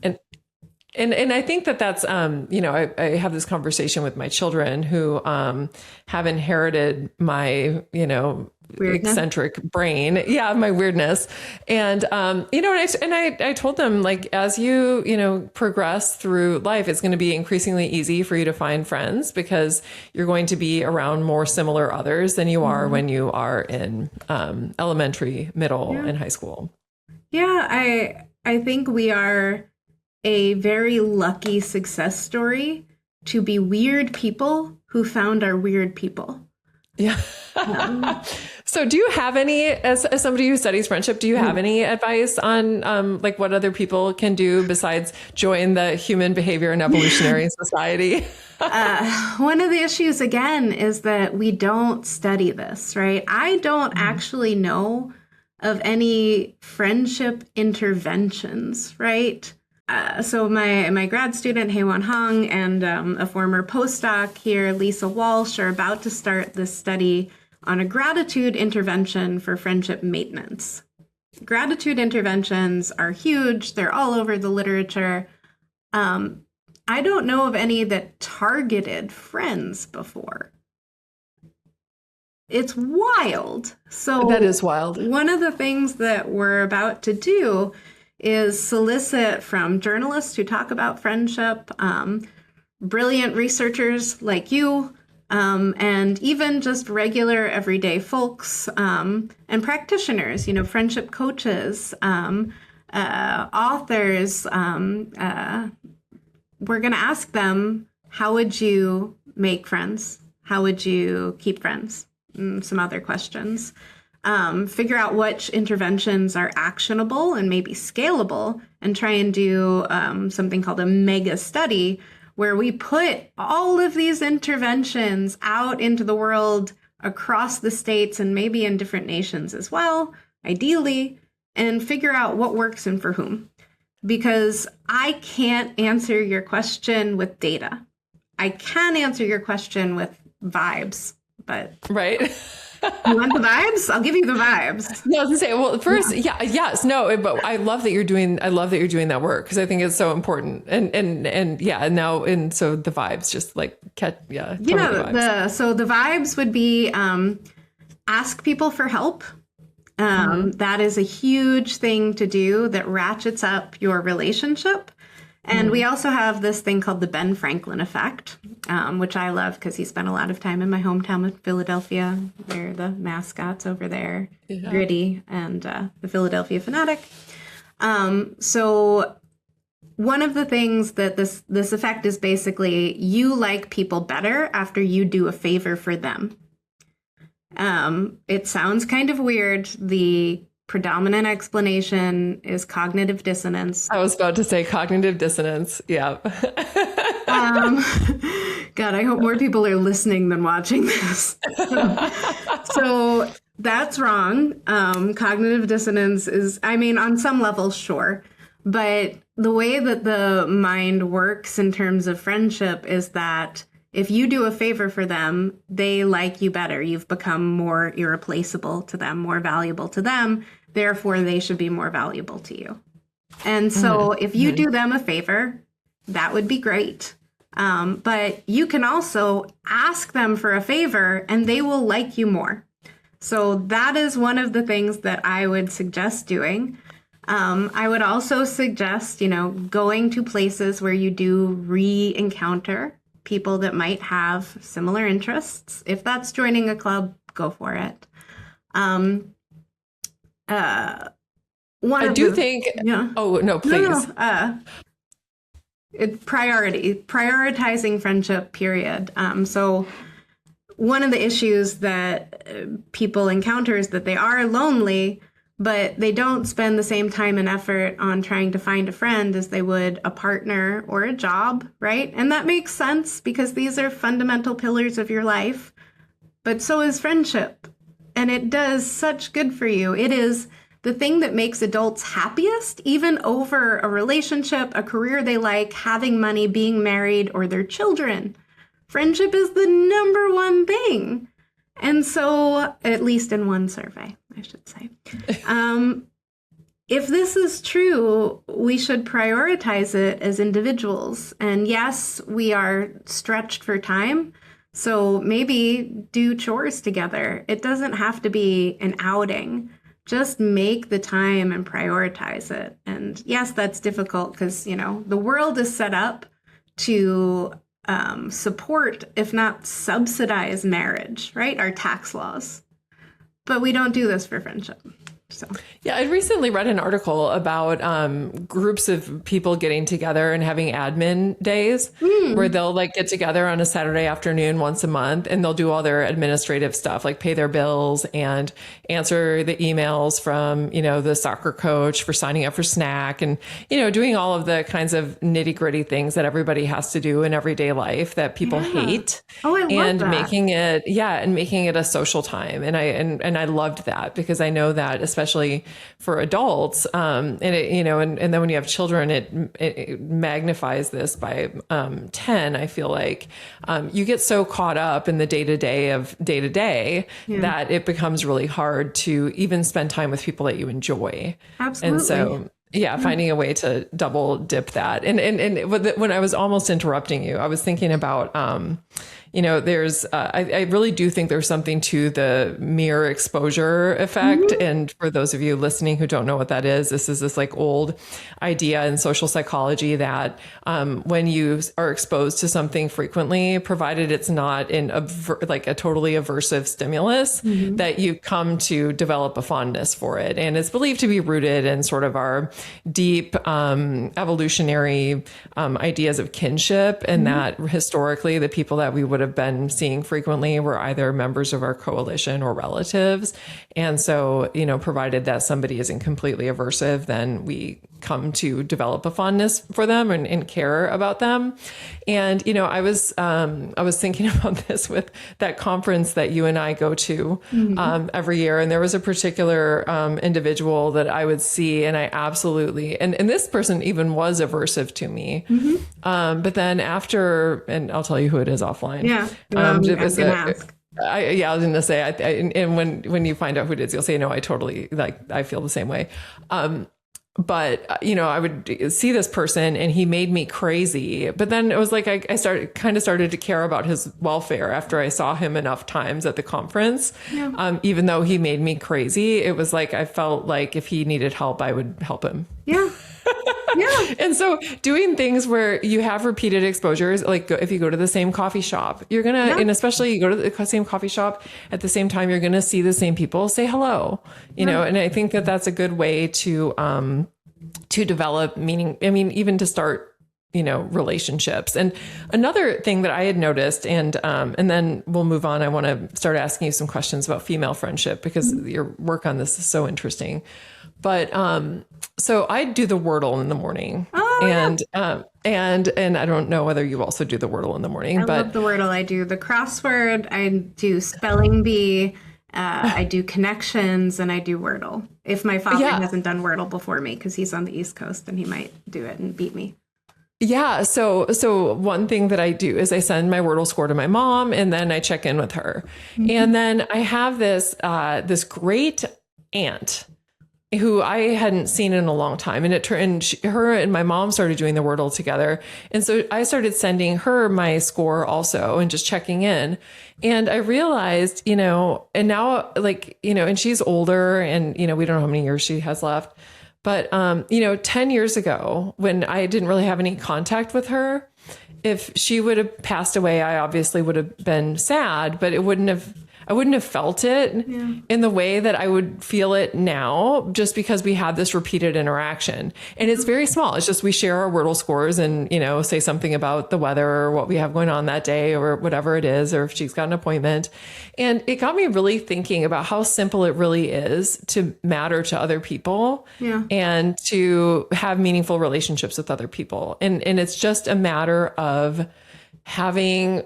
And I think that's, I have this conversation with my children who have inherited my, weirdness. Eccentric brain. Yeah, my weirdness. And, I told them, like, as you, progress through life, it's going to be increasingly easy for you to find friends because you're going to be around more similar others than you are when you are in elementary, middle, and high school. Yeah, I think we are a very lucky success story to be weird people who found our weird people. Yeah. So do you have any, as somebody who studies friendship, do you have any advice on like what other people can do besides join the Human Behavior and Evolutionary Society? One of the issues, again, is that we don't study this, right? I don't actually know of any friendship interventions, right? So my grad student, Haewon Hong, and a former postdoc here, Lisa Walsh, are about to start this study on a gratitude intervention for friendship maintenance. Gratitude interventions are huge. They're all over the literature. I don't know of any that targeted friends before. It's wild. So that is wild. One of the things that we're about to do is solicit from journalists who talk about friendship, brilliant researchers like you, and even just regular everyday folks and practitioners, friendship coaches, authors. We're going to ask them, how would you make friends? How would you keep friends? And some other questions. Figure out which interventions are actionable and maybe scalable, and try and do something called a mega study where we put all of these interventions out into the world across the states and maybe in different nations as well, ideally, and figure out what works and for whom. Because I can't answer your question with data. I can answer your question with vibes, but... Right. You want the vibes? I'll give you the vibes. No, I was gonna say, well, first, but I love that you're doing that work because I think it's so important. And so the vibes, just like so the vibes would be ask people for help, That is a huge thing to do that ratchets up your relationship. And we also have this thing called the Ben Franklin effect, which I love because he spent a lot of time in my hometown of Philadelphia. They're the mascots over there, Gritty and the Philadelphia Fanatic. So one of the things that this effect is basically you like people better after you do a favor for them. It sounds kind of weird. The predominant explanation is cognitive dissonance. I was about to say cognitive dissonance. Yeah. God, I hope more people are listening than watching this. So that's wrong. Cognitive dissonance is, I mean, on some level, sure. But the way that the mind works in terms of friendship is that if you do a favor for them, they like you better. You've become more irreplaceable to them, more valuable to them. Therefore, they should be more valuable to you. And so if you do them a favor, that would be great. But you can also ask them for a favor and they will like you more. So that is one of the things that I would suggest doing. I would also suggest, going to places where you do re-encounter people that might have similar interests. If that's joining a club, go for it. I do think. Yeah. Oh no, please. Prioritizing friendship. Period. So one of the issues that people encounter is that they are lonely, but they don't spend the same time and effort on trying to find a friend as they would a partner or a job, right? And that makes sense because these are fundamental pillars of your life, but so is friendship. And it does such good for you. It is the thing that makes adults happiest, even over a relationship, a career they like, having money, being married, or their children. Friendship is the number one thing. And so, at least in one survey, I should say. If this is true, we should prioritize it as individuals. And yes, we are stretched for time. So maybe do chores together. It doesn't have to be an outing. Just make the time and prioritize it. And yes, that's difficult because, the world is set up to support, if not subsidize marriage, right? Our tax laws. But we don't do this for friendship. So yeah, I recently read an article about groups of people getting together and having admin days where they'll get together on a Saturday afternoon once a month and they'll do all their administrative stuff, like pay their bills and answer the emails from, the soccer coach for signing up for snack and, doing all of the kinds of nitty gritty things that everybody has to do in everyday life that people hate. Oh, I love that. Making it a social time. And I loved that because I know that especially for adults, and then when you have children, it magnifies this by 10. I feel like you get so caught up in the day to day that it becomes really hard to even spend time with people that you enjoy. Absolutely. And so finding a way to double dip that. And when I was almost interrupting you, I was thinking about, there's, I really do think there's something to the mirror exposure effect. And for those of you listening who don't know what that is, this is this old idea in social psychology that when you are exposed to something frequently, provided it's not in a totally aversive stimulus, that you come to develop a fondness for it. And it's believed to be rooted in sort of our deep evolutionary ideas of kinship, and that historically the people that we would have been seeing frequently were either members of our coalition or relatives. And so, provided that somebody isn't completely aversive, then we come to develop a fondness for them and care about them. And, I was thinking about this with that conference that you and I go to every year. And there was a particular individual that I would see, and I absolutely, and this person even was aversive to me. But then after, and I'll tell you who it is offline. Yeah. It was ask. I was going to say, and when you find out who it is, you'll say, no, I totally I feel the same way. but I would see this person and he made me crazy. But then it was like I started to care about his welfare after I saw him enough times at the conference. Yeah. Even though he made me crazy, it was like I felt like if he needed help, I would help him. Yeah. Yeah. And so doing things where you have repeated exposures, like if you go to the same coffee shop, you're going to, and especially you go to the same coffee shop at the same time, you're going to see the same people, say hello, and I think that that's a good way to develop meaning. I mean, even to start, relationships. And another thing that I had noticed, and then we'll move on. I want to start asking you some questions about female friendship because your work on this is so interesting. But so I do the Wordle in the morning, and I don't know whether you also do the Wordle in the morning. I love the Wordle. I do the crossword. I do spelling bee. I do connections, and I do Wordle. If my father hasn't done Wordle before me, because he's on the East Coast and he might do it and beat me. Yeah. So one thing that I do is I send my Wordle score to my mom, and then I check in with her, and then I have this great aunt who I hadn't seen in a long time. And her and my mom started doing the Wordle together. And so I started sending her my score also and just checking in. And I realized, and now and she's older and, we don't know how many years she has left. But, 10 years ago when I didn't really have any contact with her, if she would have passed away, I obviously would have been sad, but I wouldn't have felt it in the way that I would feel it now, just because we had this repeated interaction. And it's very small. It's just we share our Wordle scores and, say something about the weather or what we have going on that day or whatever it is, or if she's got an appointment. And it got me really thinking about how simple it really is to matter to other people and to have meaningful relationships with other people. And it's just a matter of having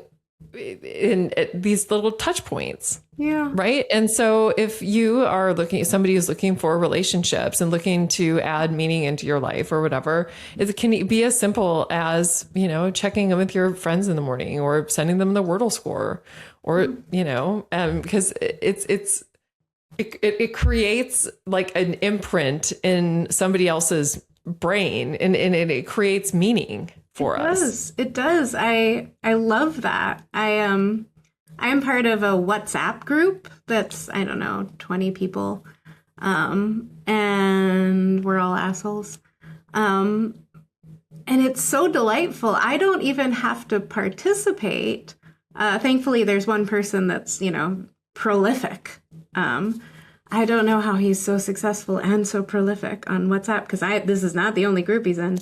in these little touch points. Yeah. Right. And so if you are somebody who's looking for relationships and looking to add meaning into your life or whatever, it can be as simple as, checking in with your friends in the morning or sending them the Wordle score or, because it creates like an imprint in somebody else's brain and it creates meaning for us. It does. I love that. I am part of a WhatsApp group that's, 20 people. And we're all assholes. And it's so delightful. I don't even have to participate. Thankfully, there's one person that's, prolific. I don't know how he's so successful and so prolific on WhatsApp because this is not the only group he's in.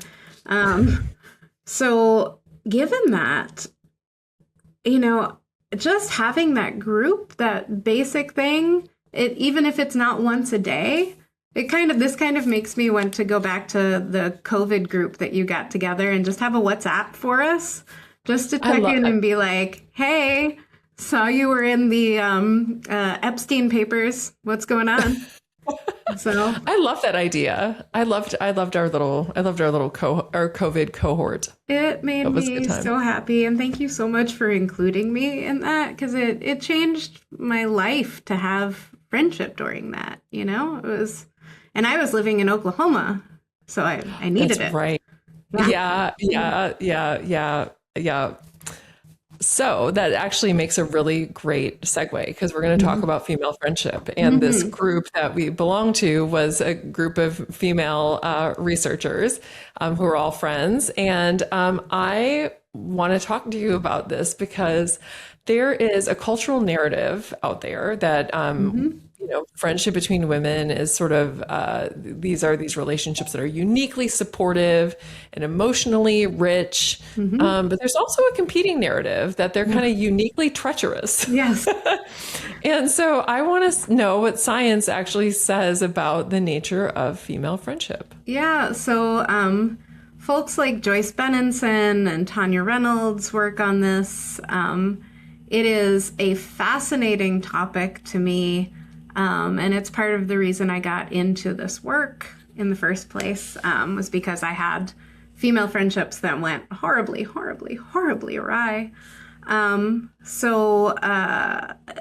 So given that, just having that group, that basic thing, even if it's not once a day, this kind of makes me want to go back to the COVID group that you got together and just have a WhatsApp for us, just to check in and be like, hey, saw you were in the Epstein papers. What's going on? So I love that idea. I loved our COVID cohort. It made me so happy, and thank you so much for including me in that because it changed my life to have friendship during that. It was, and I was living in Oklahoma, so I needed it. That's right. Yeah. So that actually makes a really great segue because we're going to talk about female friendship. And this group that we belong to was a group of female researchers who are all friends. And I want to talk to you about this because there is a cultural narrative out there that friendship between women is sort of these relationships that are uniquely supportive and emotionally rich. But there's also a competing narrative that they're kind of uniquely treacherous. Yes. And so I want to know what science actually says about the nature of female friendship. Yeah. So folks like Joyce Benenson and Tanya Reynolds work on this. It is a fascinating topic to me. And it's part of the reason I got into this work in the first place, was because I had female friendships that went horribly, horribly, horribly awry. So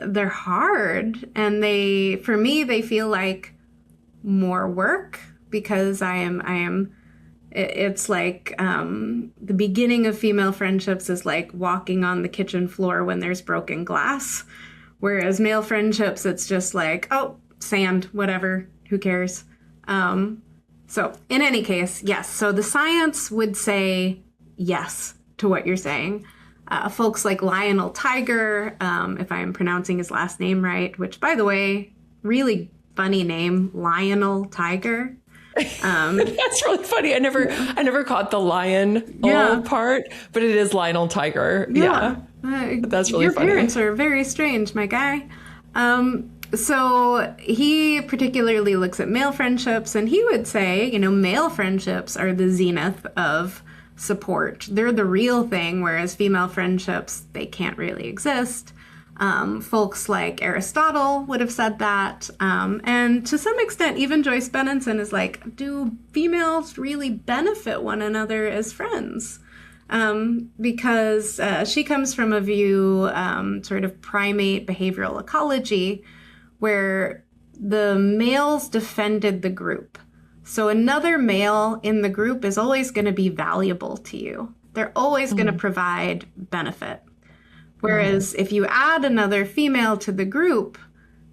they're hard, and they feel like more work because it's like the beginning of female friendships is like walking on the kitchen floor when there's broken glass. Whereas male friendships, it's just like, oh, sand, whatever, who cares? So in any case, yes. So the science would say yes to what you're saying. Folks like Lionel Tiger, if I'm pronouncing his last name right, which, by the way, really funny name, Lionel Tiger. That's really funny. I never caught the lion part, but it is Lionel Tiger. Yeah. That's really funny. Your parents are very strange, my guy. So he particularly looks at male friendships, and he would say, male friendships are the zenith of support. They're the real thing, whereas female friendships, they can't really exist. Folks like Aristotle would have said that. And to some extent, even Joyce Benenson is like, do females really benefit one another as friends? Because she comes from a view, sort of primate behavioral ecology, where the males defended the group. So another male in the group is always going to be valuable to you. They're always going to provide benefit. Whereas if you add another female to the group,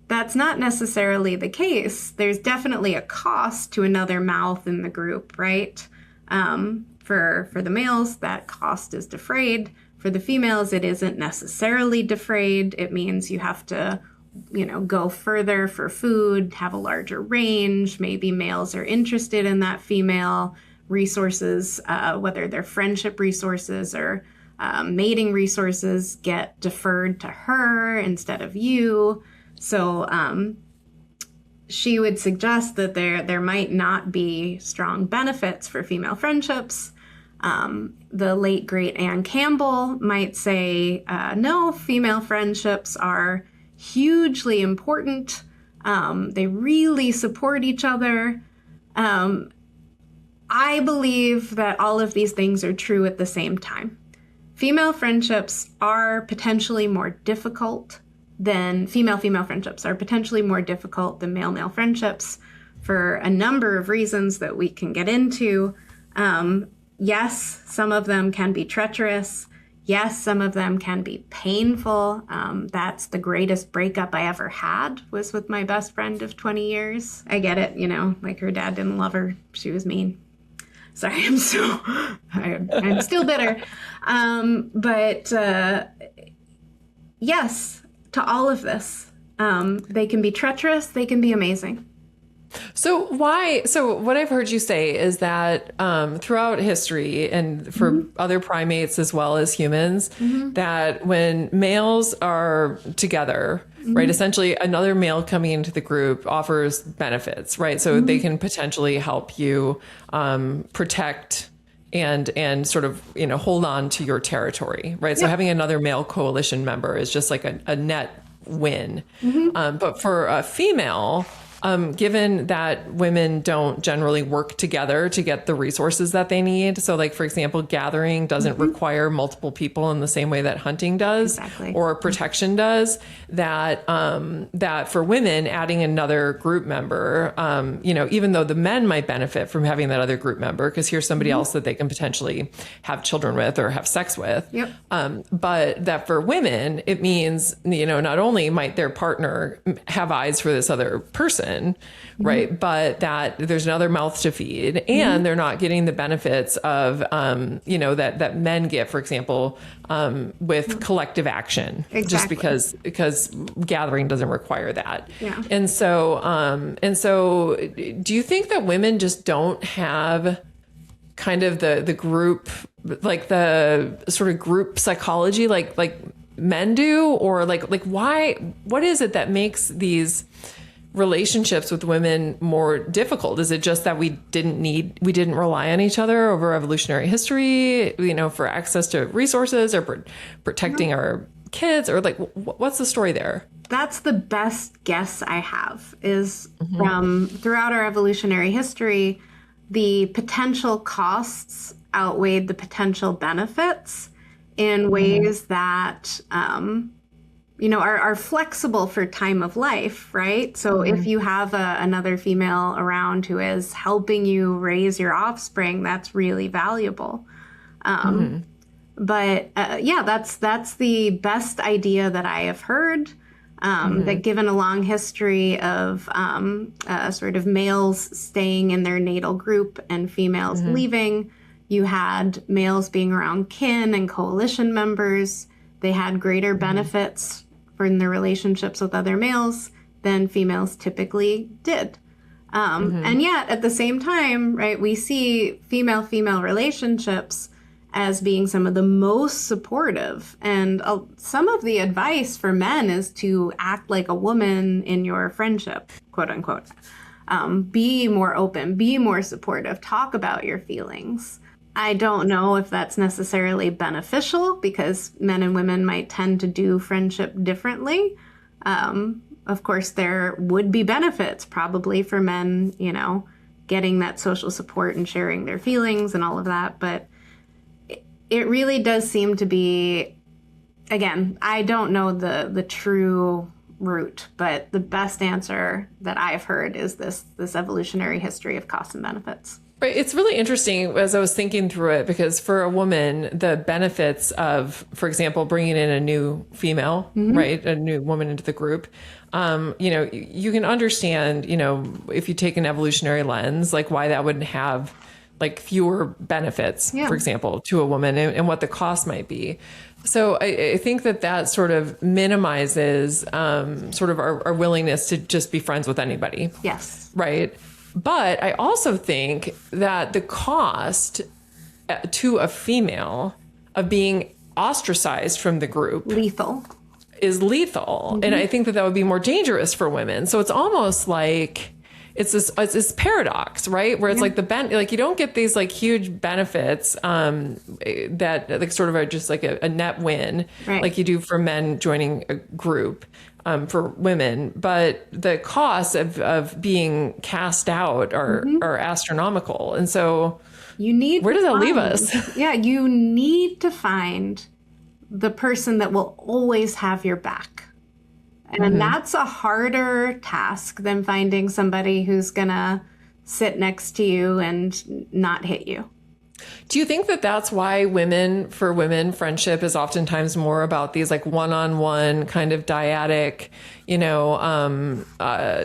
that's not necessarily the case. There's definitely a cost to another mouth in the group, right? For the males, that cost is defrayed. For the females, it isn't necessarily defrayed. It means you have to, go further for food, have a larger range. Maybe males are interested in that female resources, whether they're friendship resources or mating resources get deferred to her instead of you. So she would suggest that there might not be strong benefits for female friendships. The late, great Anne Campbell might say, no, female friendships are hugely important. They really support each other. I believe that all of these things are true at the same time. Female friendships are potentially more difficult than female friendships are potentially more difficult than male friendships for a number of reasons that we can get into. Yes, some of them can be treacherous. Yes, some of them can be painful. That's the greatest breakup I ever had, was with my best friend of 20 years. I get it, like her dad didn't love her. She was mean. Sorry, I'm still bitter. But yes, to all of this. They can be treacherous. They can be amazing. So what I've heard you say is that throughout history and for other primates as well as humans, that when males are together, right, essentially another male coming into the group offers benefits, right? So they can potentially help you protect and sort of, hold on to your territory, right? So having another male coalition member is just like a net win. But for a female, given that women don't generally work together to get the resources that they need. So like, for example, gathering doesn't require multiple people in the same way that hunting does, or protection does, that for women, adding another group member, even though the men might benefit from having that other group member, because here's somebody else that they can potentially have children with or have sex with. But that for women, it means, not only might their partner have eyes for this other person, right, but that there's another mouth to feed, and they're not getting the benefits of, that men get, for example, with collective action, just because gathering doesn't require that. And so do you think that women just don't have kind of the group, like the sort of group psychology like men do, or like why, what is it that makes these relationships with women more difficult? Is it just that we didn't rely on each other over evolutionary history, for access to resources or protecting our kids, or like, what's the story there? That's the best guess I have, is from throughout our evolutionary history, the potential costs outweighed the potential benefits in ways that are flexible for time of life, right? So if you have another female around who is helping you raise your offspring, that's really valuable. But yeah, that's the best idea that I have heard. That given a long history of sort of males staying in their natal group and females leaving, you had males being around kin and coalition members. They had greater benefits in their relationships with other males than females typically did. And yet, at the same time, right, we see female-female relationships as being some of the most supportive. And some of the advice for men is to act like a woman in your friendship, quote unquote. Be more open, be more supportive, talk about your feelings. I don't know if that's necessarily beneficial because men and women might tend to do friendship differently. Of course, there would be benefits probably for men, getting that social support and sharing their feelings and all of that. But it really does seem to be, again, I don't know the true root, but the best answer that I've heard is this evolutionary history of costs and benefits. Right. It's really interesting as I was thinking through it, because for a woman, the benefits of, for example, bringing in a new female, right, a new woman into the group, you can understand, if you take an evolutionary lens, like why that would have like fewer benefits, for example, to a woman and what the cost might be. So I think that sort of minimizes sort of our willingness to just be friends with anybody. Yes. Right. But I also think that the cost to a female of being ostracized from the group is lethal. And I think that would be more dangerous for women. So it's almost like it's this paradox, right? Where it's like like you don't get these like huge benefits that like sort of are just like a net win, like you do for men joining a group. For women, but the costs of being cast out are astronomical. And so where does that leave us? Yeah, you need to find the person that will always have your back. And that's a harder task than finding somebody who's gonna sit next to you and not hit you. Do you think that that's why for women, friendship is oftentimes more about these like one-on-one kind of dyadic,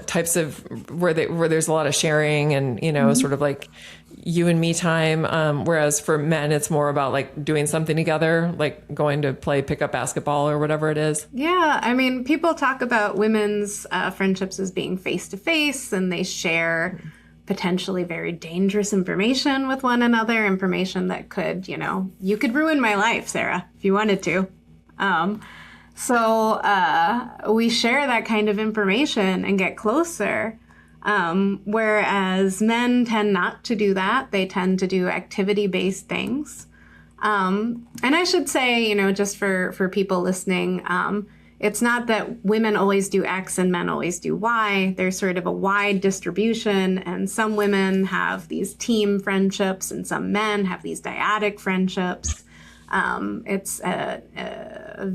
types of where there's a lot of sharing and, sort of like you and me time. Whereas for men, it's more about like doing something together, like going to play pickup basketball or whatever it is. Yeah. I mean, people talk about women's friendships as being face-to-face, and they share potentially very dangerous information with one another, information that could, you could ruin my life, Sarah, if you wanted to. So we share that kind of information and get closer. Whereas men tend not to do that. They tend to do activity-based things. And I should say, just for people listening, it's not that women always do X and men always do Y. There's sort of a wide distribution, and some women have these team friendships and some men have these dyadic friendships. It's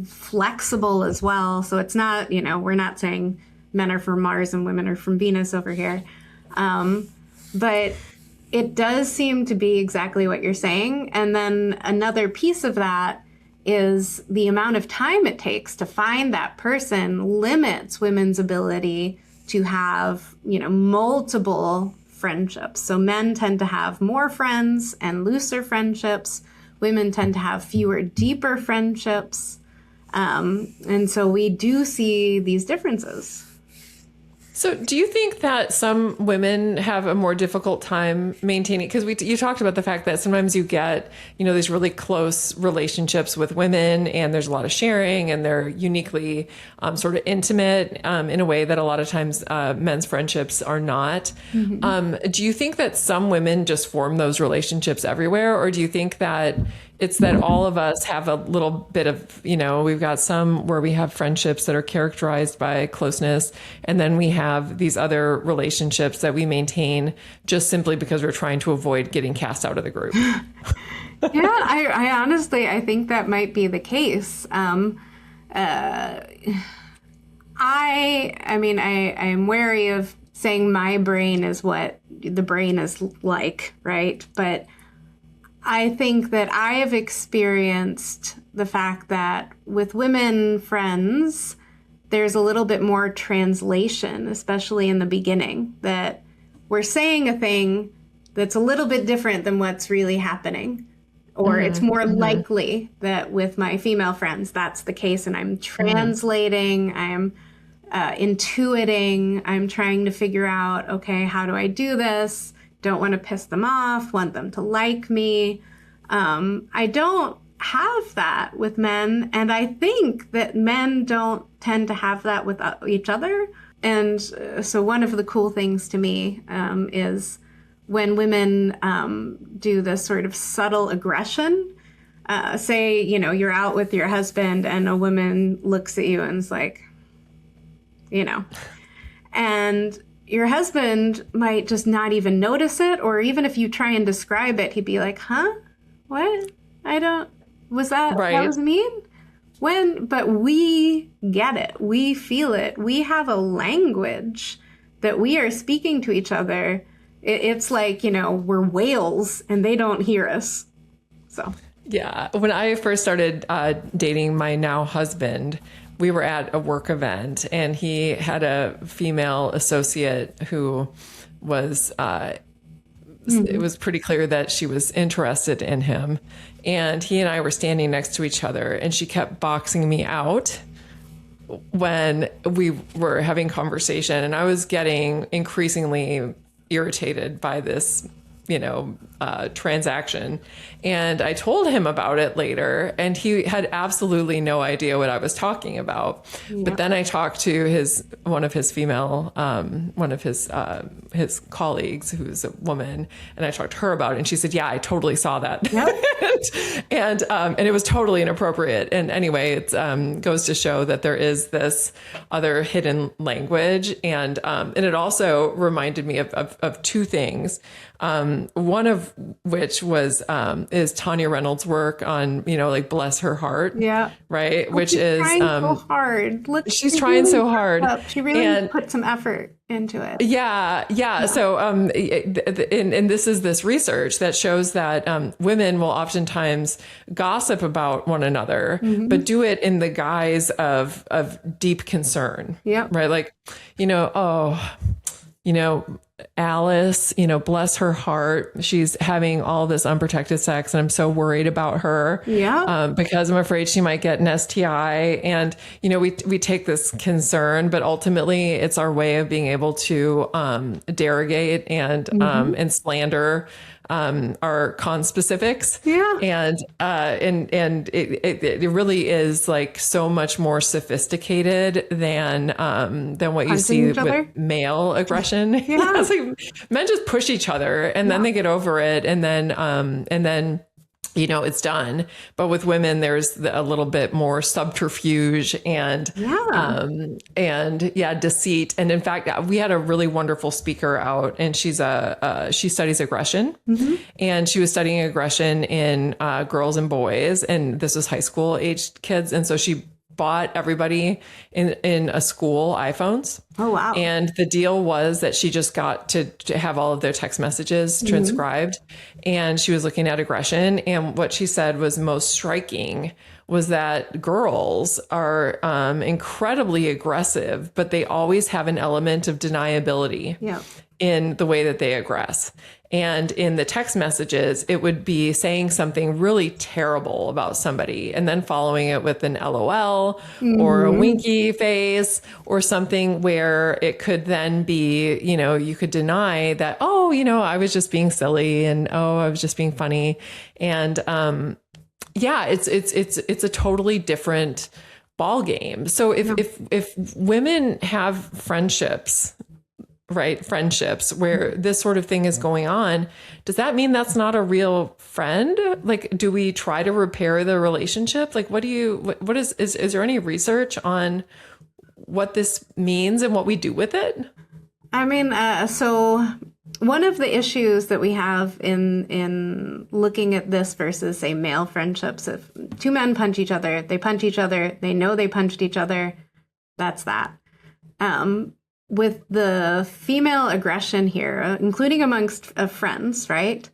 flexible as well. So it's not, we're not saying men are from Mars and women are from Venus over here. But it does seem to be exactly what you're saying. And then another piece of that is the amount of time it takes to find that person limits women's ability to have, multiple friendships. So men tend to have more friends and looser friendships. Women tend to have fewer, deeper friendships. And so we do see these differences. So do you think that some women have a more difficult time maintaining, because you talked about the fact that sometimes you get, these really close relationships with women and there's a lot of sharing and they're uniquely sort of intimate in a way that a lot of times men's friendships are not. Do you think that some women just form those relationships everywhere? Or do you think that it's that all of us have a little bit of, we've got some where we have friendships that are characterized by closeness, and then we have these other relationships that we maintain just simply because we're trying to avoid getting cast out of the group? Yeah, I honestly, I think that might be the case. I mean, I am wary of saying my brain is what the brain is like, right? But I think that I have experienced the fact that with women friends, there's a little bit more translation, especially in the beginning, that we're saying a thing that's a little bit different than what's really happening. Or it's more likely that with my female friends, that's the case. And I'm translating, I'm intuiting, I'm trying to figure out, okay, how do I do this? Don't want to piss them off, want them to like me. I don't have that with men. And I think that men don't tend to have that with each other. And so one of the cool things to me is when women do this sort of subtle aggression. Say, you know, you're out with your husband and a woman looks at you and is like, you know, and your husband might just not even notice it. Or even if you try and describe it, he'd be like, huh? What? Was that, right. That was mean? But we get it. We feel it. We have a language that we are speaking to each other. It's like, you know, we're whales and they don't hear us. So. Yeah. When I first started dating my now husband, we were at a work event and he had a female associate who was, it was pretty clear that she was interested in him. And he and I were standing next to each other and she kept boxing me out when we were having conversation. And I was getting increasingly irritated by this, you know, transaction. And I told him about it later and he had absolutely no idea what I was talking about. Yeah. But then I talked to one of his colleagues who's a woman, and I talked to her about it and she said, yeah, I totally saw that. Yep. and it was totally inappropriate. And anyway, it goes to show that there is this other hidden language. And it also reminded me of two things. One of which is Tanya Reynolds' work on, you know, like Bless Her Heart. Yeah. Right. Which is trying so hard. She's trying so hard. She really put some effort into it. Yeah. Yeah. So, and this is this research that shows that women will oftentimes gossip about one another, but do it in the guise of deep concern. Yeah. Right. Like, you know, Alice, you know, bless her heart. She's having all this unprotected sex and I'm so worried about her. Yeah. Because I'm afraid she might get an STI. And, you know, we take this concern, but ultimately it's our way of being able to derogate and slander our conspecifics. Yeah. And it really is like so much more sophisticated than what you see with male aggression. Yeah. It's like men just push each other and then they get over it and then you know, it's done. But with women, there's a little bit more subterfuge and deceit. And in fact, we had a really wonderful speaker out, and she studies aggression, and she was studying aggression in girls and boys, and this was high school aged kids, and so she bought everybody in a school iPhones. Oh, wow. And the deal was that she just got to have all of their text messages transcribed. And she was looking at aggression. And what she said was most striking was that girls are incredibly aggressive, but they always have an element of deniability in the way that they aggress. And in the text messages, it would be saying something really terrible about somebody and then following it with an LOL or a winky face or something where it could then be, you know, you could deny that, oh, you know, I was just being silly and, oh, I was just being funny. And it's a totally different ball game. So if women have friendships where this sort of thing is going on, does that mean that's not a real friend? Like, do we try to repair the relationship? Like, what is there any research on what this means and what we do with it? I mean, so one of the issues that we have in looking at this versus, say, male friendships, if two men punch each other, they know they punched each other, that's that. With the female aggression here, including amongst friends, right?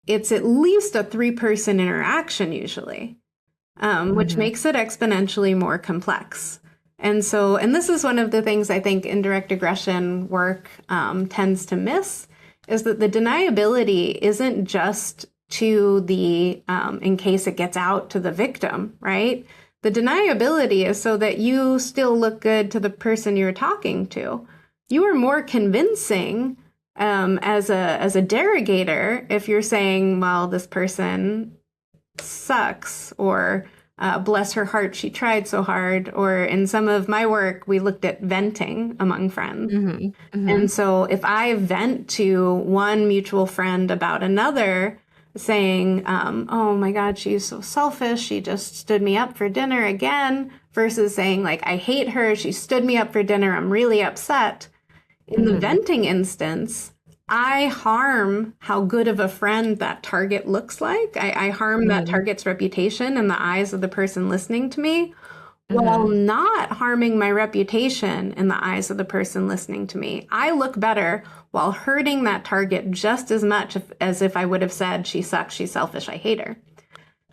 It's at least a 3-person interaction usually, which makes it exponentially more complex. And this is one of the things I think indirect aggression work tends to miss, is that the deniability isn't just to the, in case it gets out to the victim, right? The deniability is so that you still look good to the person you're talking to. You are more convincing as a derogator if you're saying, well, this person sucks, or bless her heart, she tried so hard. Or in some of my work, we looked at venting among friends. And so if I vent to one mutual friend about another, saying, oh my God, she's so selfish, she just stood me up for dinner again, versus saying, like, I hate her, she stood me up for dinner, I'm really upset. In the venting instance, I harm how good of a friend that target looks like. I harm that target's reputation in the eyes of the person listening to me, while not harming my reputation in the eyes of the person listening to me. I look better while hurting that target just as much as if I would have said, she sucks, she's selfish, I hate her.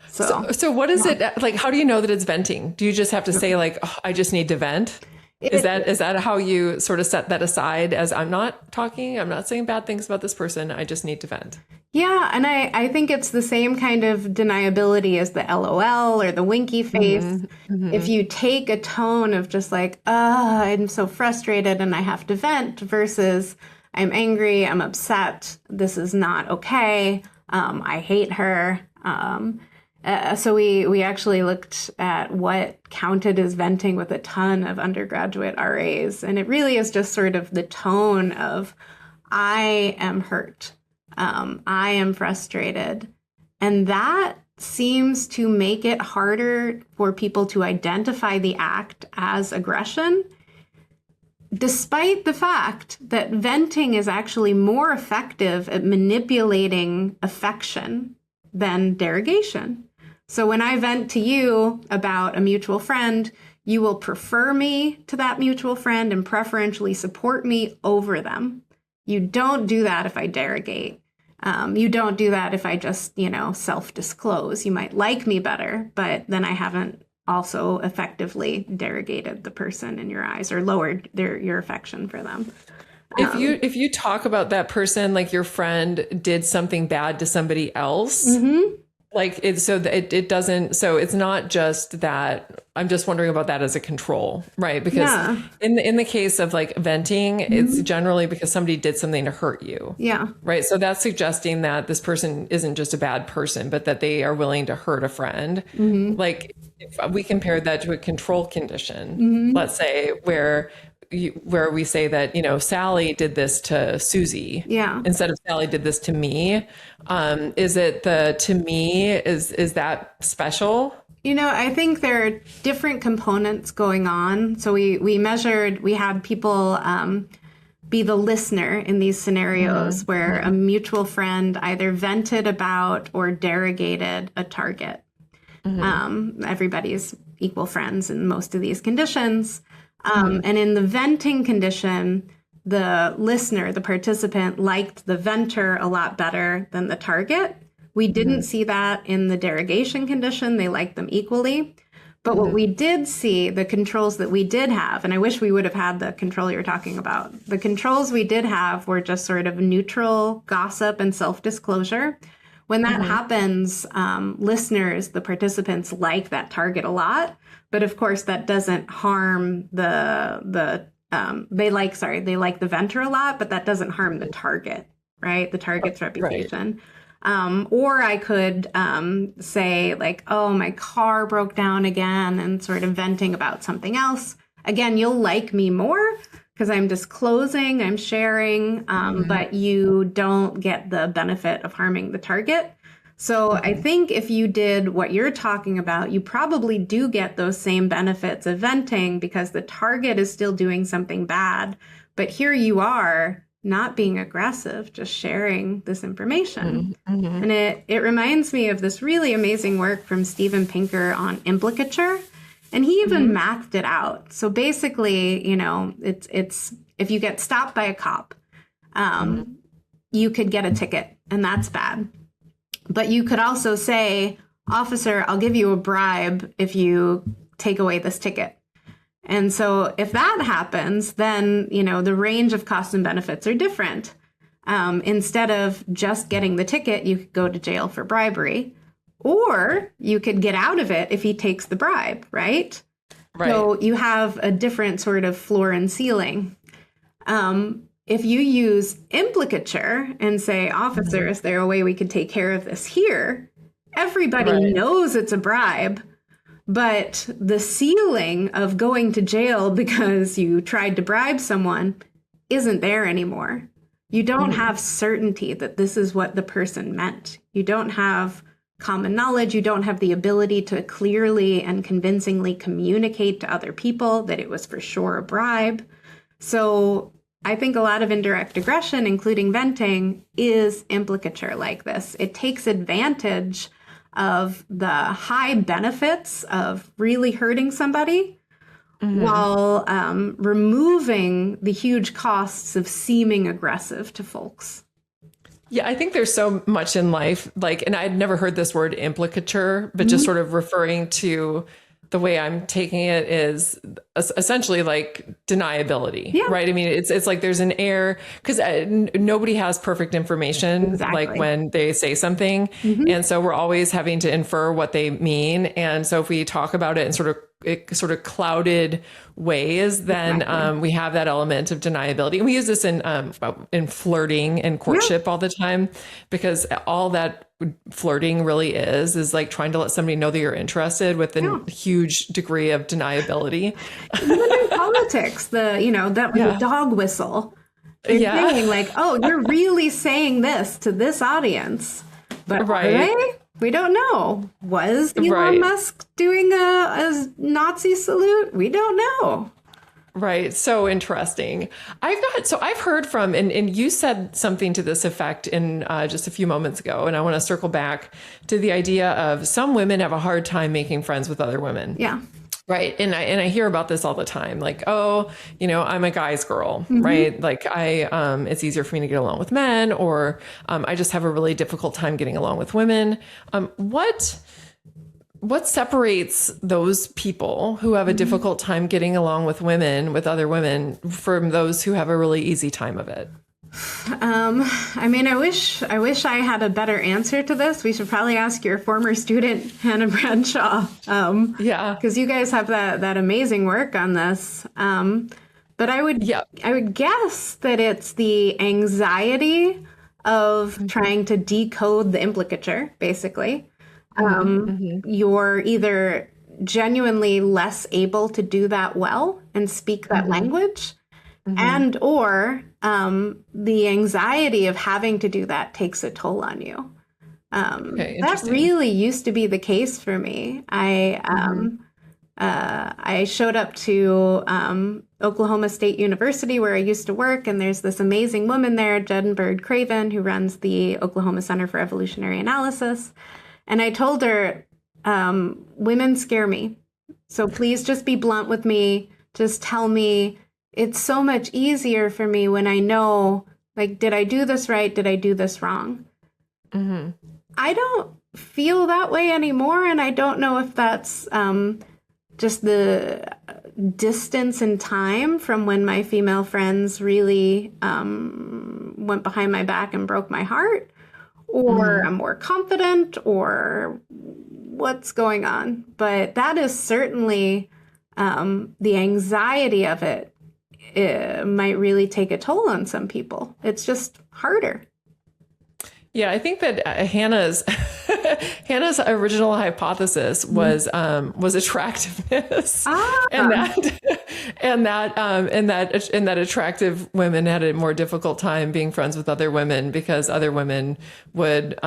So what is it like? How do you know that it's venting? Do you just have to say, like, oh, I just need to vent? Is that how you sort of set that aside as, I'm not saying bad things about this person, I just need to vent? Yeah, and I think it's the same kind of deniability as the LOL or the winky face. If you take a tone of just like, I'm so frustrated and I have to vent, versus I'm angry, I'm upset, this is not okay, I hate her. So we actually looked at what counted as venting with a ton of undergraduate RAs. And it really is just sort of the tone of, I am hurt. I am frustrated. And that seems to make it harder for people to identify the act as aggression, despite the fact that venting is actually more effective at manipulating affection than derogation. So when I vent to you about a mutual friend, you will prefer me to that mutual friend and preferentially support me over them. You don't do that if I derogate. You don't do that if I just, self-disclose. You might like me better, but then I haven't also effectively derogated the person in your eyes or lowered your affection for them. If you talk about that person, like your friend did something bad to somebody else, like it doesn't, so it's not just that. I'm just wondering about that as a control, right? Because in the case of like venting, it's generally because somebody did something to hurt you. Yeah. Right. So that's suggesting that this person isn't just a bad person, but that they are willing to hurt a friend. Like if we compare that to a control condition, let's say where we say that, Sally did this to Susie instead of Sally did this to me. Is it to me, is that special? I think there are different components going on. So we had people be the listener in these scenarios where a mutual friend either vented about or derogated a target. Everybody's equal friends in most of these conditions. And in the venting condition, the listener, the participant, liked the venter a lot better than the target. We didn't see that in the derogation condition. They liked them equally. But what we did see, the controls that we did have, and I wish we would have had the control you're talking about, the controls we did have were just sort of neutral gossip and self-disclosure. When that happens, listeners, the participants, like that target a lot. But of course, that doesn't harm they like the venter a lot, but that doesn't harm the target, right? The target's reputation. Or I could say like, oh, my car broke down again, and sort of venting about something else. Again, you'll like me more because I'm disclosing, I'm sharing, but you don't get the benefit of harming the target. So I think if you did what you're talking about, you probably do get those same benefits of venting because the target is still doing something bad. But here you are not being aggressive, just sharing this information. And it reminds me of this really amazing work from Steven Pinker on implicature. And he even mathed it out. So basically, you know, it's if you get stopped by a cop, you could get a ticket, and that's bad. But you could also say, officer, I'll give you a bribe if you take away this ticket. And so if that happens, then, you know, the range of costs and benefits are different. Instead of just getting the ticket, you could go to jail for bribery, or you could get out of it if he takes the bribe, right? Right. So you have a different sort of floor and ceiling. If you use implicature and say, officer, is there a way we could take care of this here? Everybody knows it's a bribe, but the ceiling of going to jail because you tried to bribe someone isn't there anymore. You don't have certainty that this is what the person meant. You don't have common knowledge. You don't have the ability to clearly and convincingly communicate to other people that it was for sure a bribe. So I think a lot of indirect aggression, including venting, is implicature like this. It takes advantage of the high benefits of really hurting somebody while removing the huge costs of seeming aggressive to folks. Yeah, I think there's so much in life, like, and I'd never heard this word implicature, but just sort of referring to the way I'm taking it is essentially like deniability, right? I mean, it's like there's an air, because nobody has perfect information, like when they say something. And so we're always having to infer what they mean. And so if we talk about it in sort of clouded ways, then we have that element of deniability. And we use this in flirting and courtship all the time, because all that flirting really is like trying to let somebody know that you're interested with a huge degree of deniability. Even in politics, that was a dog whistle. You're saying like, oh, you're really saying this to this audience, but are they? We don't know. Was Elon Musk doing a Nazi salute? We don't know. Right. So interesting. I've heard from, and you said something to this effect in just a few moments ago, and I want to circle back to the idea of some women have a hard time making friends with other women. Yeah. Right. And I hear about this all the time. Like, oh, I'm a guy's girl, right? Like it's easier for me to get along with men, or I just have a really difficult time getting along with women. What separates those people who have a difficult time getting along with other women, from those who have a really easy time of it? I mean, I wish I had a better answer to this. We should probably ask your former student, Hannah Bradshaw. Because you guys have that amazing work on this. But I would guess that it's the anxiety of trying to decode the implicature, basically. You're either genuinely less able to do that well and speak that language, and or the anxiety of having to do that takes a toll on you. That really used to be the case for me. I showed up to Oklahoma State University, where I used to work, and there's this amazing woman there, Jen Bird Craven, who runs the Oklahoma Center for Evolutionary Analysis. And I told her, women scare me. So please just be blunt with me. Just tell me. It's so much easier for me when I know, like, did I do this right? Did I do this wrong? I don't feel that way anymore. And I don't know if that's just the distance in time from when my female friends really went behind my back and broke my heart, or I'm more confident, or what's going on. But that is certainly the anxiety of it might really take a toll on some people. It's just harder. Yeah, I think that Hannah's original hypothesis was attractiveness, and that attractive women had a more difficult time being friends with other women, because other women would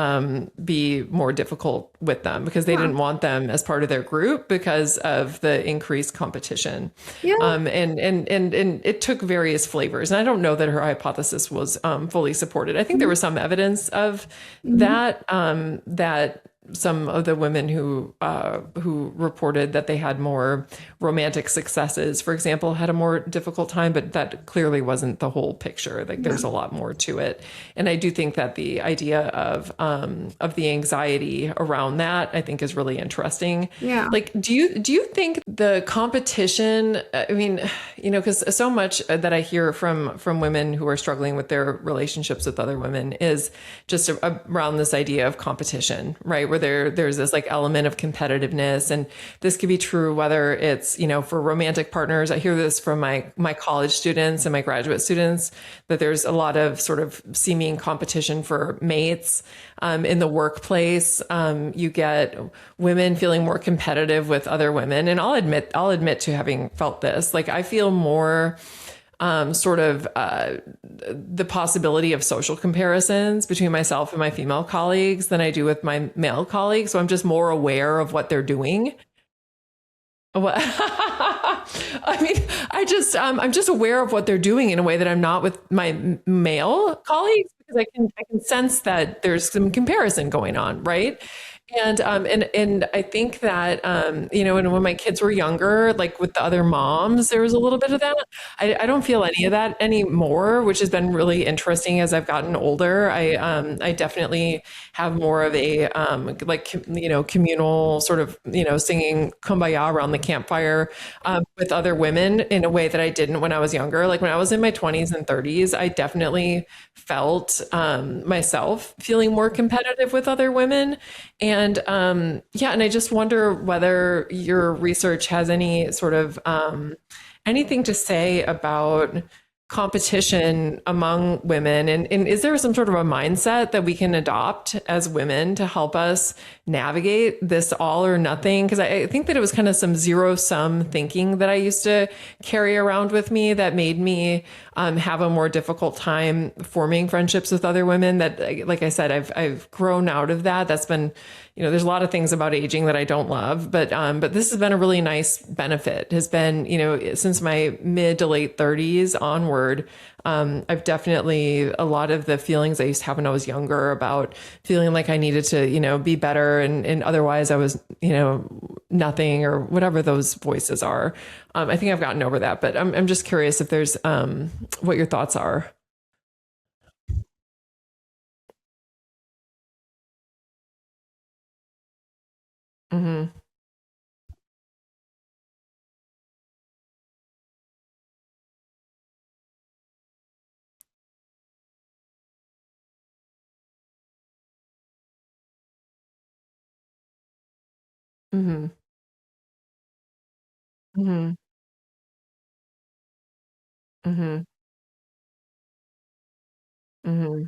be more difficult with them because they didn't want them as part of their group because of the increased competition. Yeah. And it took various flavors. And I don't know that her hypothesis was fully supported. I think there was some evidence of that, that some of the women who reported that they had more romantic successes, for example, had a more difficult time, but that clearly wasn't the whole picture. Like there's a lot more to it. And I do think that the idea of the anxiety around that, I think, is really interesting. Yeah. Like, do you think the competition, I mean, because so much that I hear from women who are struggling with their relationships with other women is just around this idea of competition, right? Where there's this like element of competitiveness, and this could be true whether it's for romantic partners. I hear this from my college students and my graduate students, that there's a lot of sort of seeming competition for mates. In the workplace, you get women feeling more competitive with other women, and I'll admit to having felt this. Like I feel more the possibility of social comparisons between myself and my female colleagues than I do with my male colleagues. So I'm just more aware of what they're doing. I mean, I'm just aware of what they're doing in a way that I'm not with my male colleagues, because I can sense that there's some comparison going on, right? And I think that and when my kids were younger, like with the other moms, there was a little bit of that. I don't feel any of that anymore, which has been really interesting as I've gotten older. I definitely have more of a communal sort of singing kumbaya around the campfire with other women in a way that I didn't when I was younger. Like when I was in my 20s and 30s, I definitely felt myself feeling more competitive with other women. And and I just wonder whether your research has any sort of anything to say about competition among women, and is there some sort of a mindset that we can adopt as women to help us navigate this all or nothing? Because I think that it was kind of some zero sum thinking that I used to carry around with me that made me have a more difficult time forming friendships with other women. That, like I said, I've grown out of that. That's been, there's a lot of things about aging that I don't love, but this has been a really nice benefit. Has been, since my mid to late 30s onward. I've definitely, a lot of the feelings I used to have when I was younger about feeling like I needed to, be better, and otherwise I was, nothing, or whatever those voices are. I think I've gotten over that, but I'm just curious if there's, what your thoughts are. Mm-hmm. Mm-hmm. Mm-hmm. Mm-hmm. Mm-hmm.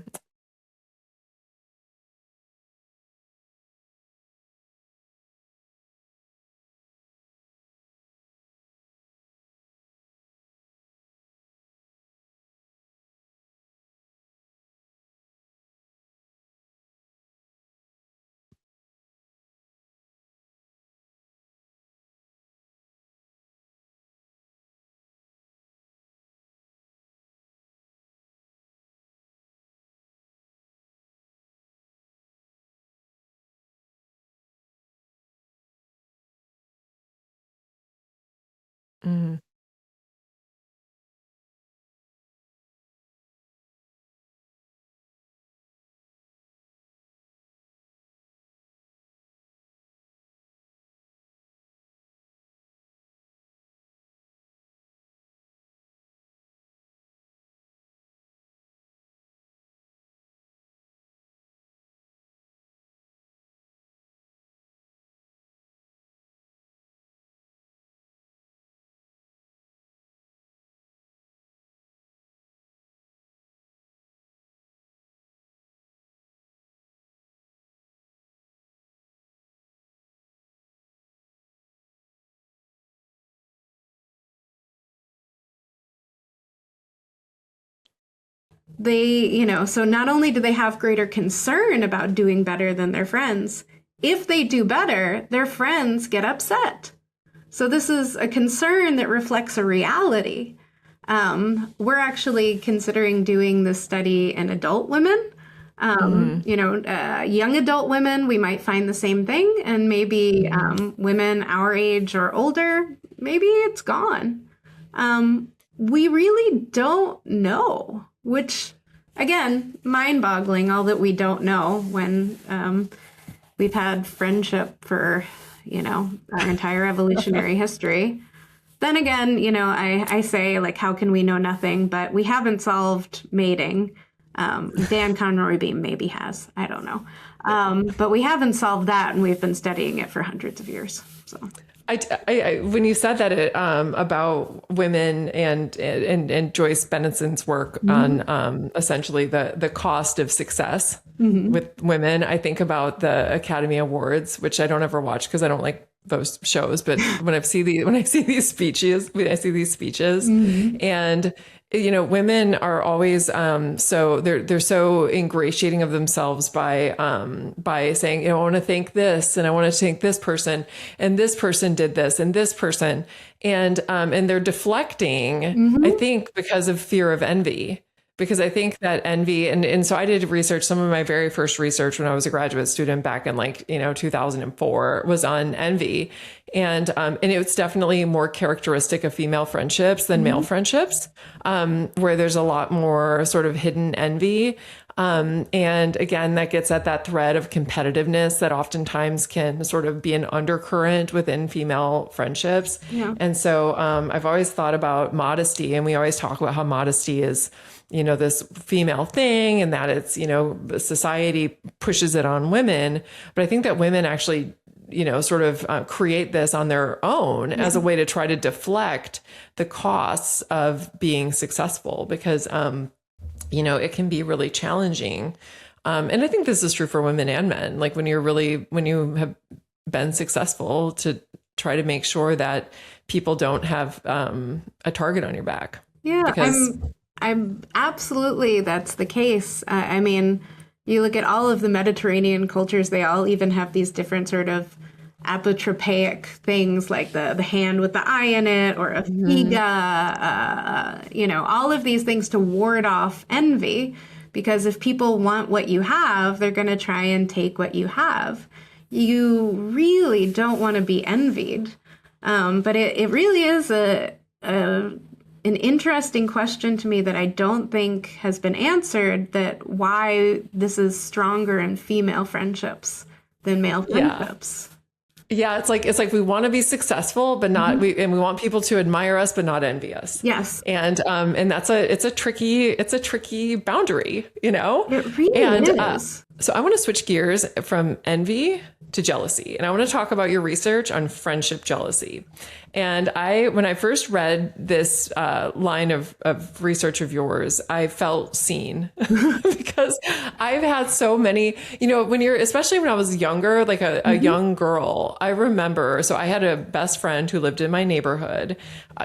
Mm-hmm. So not only do they have greater concern about doing better than their friends, if they do better, their friends get upset. So this is a concern that reflects a reality. We're actually considering doing this study in adult women. Young adult women, we might find the same thing. And maybe women our age or older, maybe it's gone. We really don't know, which, again, mind-boggling, all that we don't know when we've had friendship for, our entire evolutionary history. Then again, I say, like, how can we know nothing? But we haven't solved mating. Dan Conroy Beam maybe has. I don't know. But we haven't solved that, and we've been studying it for hundreds of years. So I when you said that about women and Joyce Benenson's work on essentially the cost of success with women, I think about the Academy Awards, which I don't ever watch because I don't like those shows. But when I see these speeches, and women are always so they're so ingratiating of themselves by saying, I want to thank this, and I want to thank this person, and this person did this, and this person, and they're deflecting, I think, because of fear of envy. Because I think that envy, and so I did research. Some of my very first research when I was a graduate student back in 2004 was on envy, and it's definitely more characteristic of female friendships than male friendships, where there's a lot more sort of hidden envy. And again, that gets at that thread of competitiveness that oftentimes can sort of be an undercurrent within female friendships. Yeah. And so I've always thought about modesty, and we always talk about how modesty is this female thing, and that it's, society pushes it on women. But I think that women actually, sort of create this on their own as a way to try to deflect the costs of being successful, because, it can be really challenging. And I think this is true for women and men. Like when you have been successful, to try to make sure that people don't have a target on your back. Yeah, because I'm absolutely, that's the case. I mean, you look at all of the Mediterranean cultures, they all even have these different sort of apotropaic things, like the hand with the eye in it, or a figa, all of these things to ward off envy. Because if people want what you have, they're going to try and take what you have. You really don't want to be envied. But it really is an interesting question to me that I don't think has been answered, that why this is stronger in female friendships than male friendships. Yeah, it's like we want to be successful, but not and we want people to admire us, but not envy us. Yes, and that's a tricky boundary, It really is. So I want to switch gears from envy to jealousy, and I want to talk about your research on friendship jealousy. And when I first read this line of research of yours, I felt seen because I've had so many, especially when I was younger, like a young girl, I remember, so I had a best friend who lived in my neighborhood,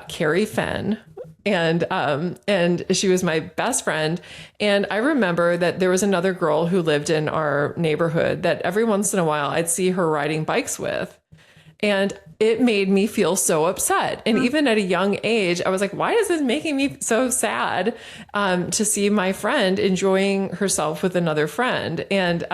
Carrie Fenn. And she was my best friend. And I remember that there was another girl who lived in our neighborhood that every once in a while I'd see her riding bikes with. And it made me feel so upset. And even at a young age, I was like, why is this making me so sad to see my friend enjoying herself with another friend? And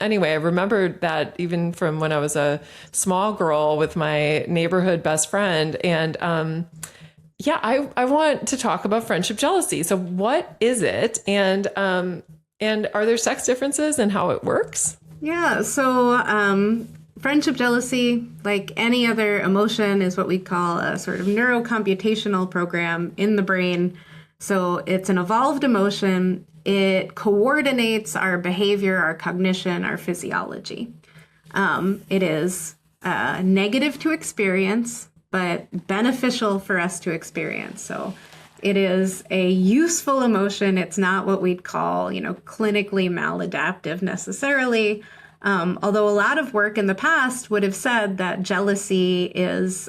anyway, I remembered that even from when I was a small girl with my neighborhood best friend. And I want to talk about friendship jealousy. So what is it? And are there sex differences in how it works? Yeah. So friendship jealousy, like any other emotion, is what we call a sort of neurocomputational program in the brain. So it's an evolved emotion. It coordinates our behavior, our cognition, our physiology. It is negative to experience, but beneficial for us to experience. So it is a useful emotion. It's not what we'd call, clinically maladaptive necessarily. Although a lot of work in the past would have said that jealousy is,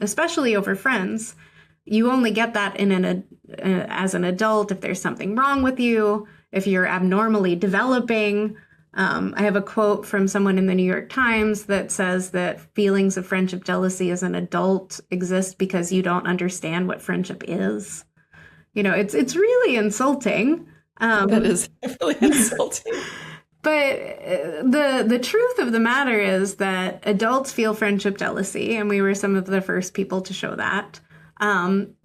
especially over friends, you only get that as an adult if there's something wrong with you, if you're abnormally developing. I have a quote from someone in the New York Times that says that feelings of friendship jealousy as an adult exist because you don't understand what friendship is. It's really insulting. That is really insulting. But the truth of the matter is that adults feel friendship jealousy, and we were some of the first people to show that.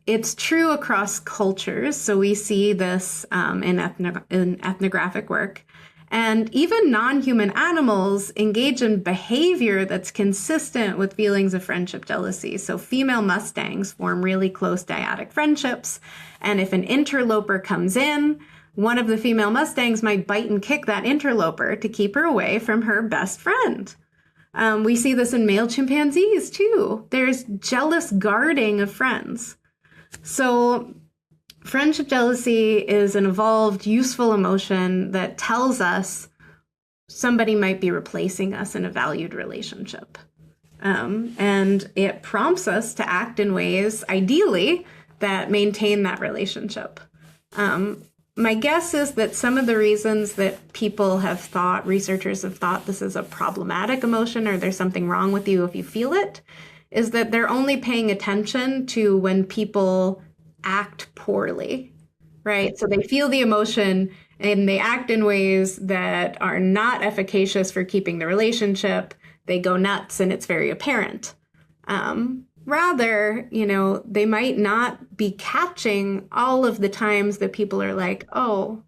It's true across cultures, so we see this in ethnographic work. And even non-human animals engage in behavior that's consistent with feelings of friendship jealousy. So female mustangs form really close dyadic friendships. And if an interloper comes in, one of the female mustangs might bite and kick that interloper to keep her away from her best friend. We see this in male chimpanzees too. There's jealous guarding of friends. So friendship jealousy is an evolved, useful emotion that tells us somebody might be replacing us in a valued relationship. And it prompts us to act in ways, ideally, that maintain that relationship. My guess is that some of the reasons that people have thought, researchers have thought this is a problematic emotion or there's something wrong with you if you feel it, is that they're only paying attention to when people act poorly, right? So they feel the emotion and they act in ways that are not efficacious for keeping the relationship. They go nuts and it's very apparent. Rather, they might not be catching all of the times that people are like, oh,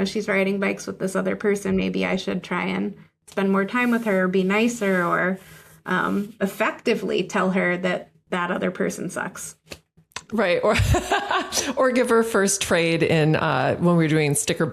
she's riding bikes with this other person. Maybe I should try and spend more time with her or be nicer or effectively tell her that other person sucks. Right. Or give her first trade in when we were doing sticker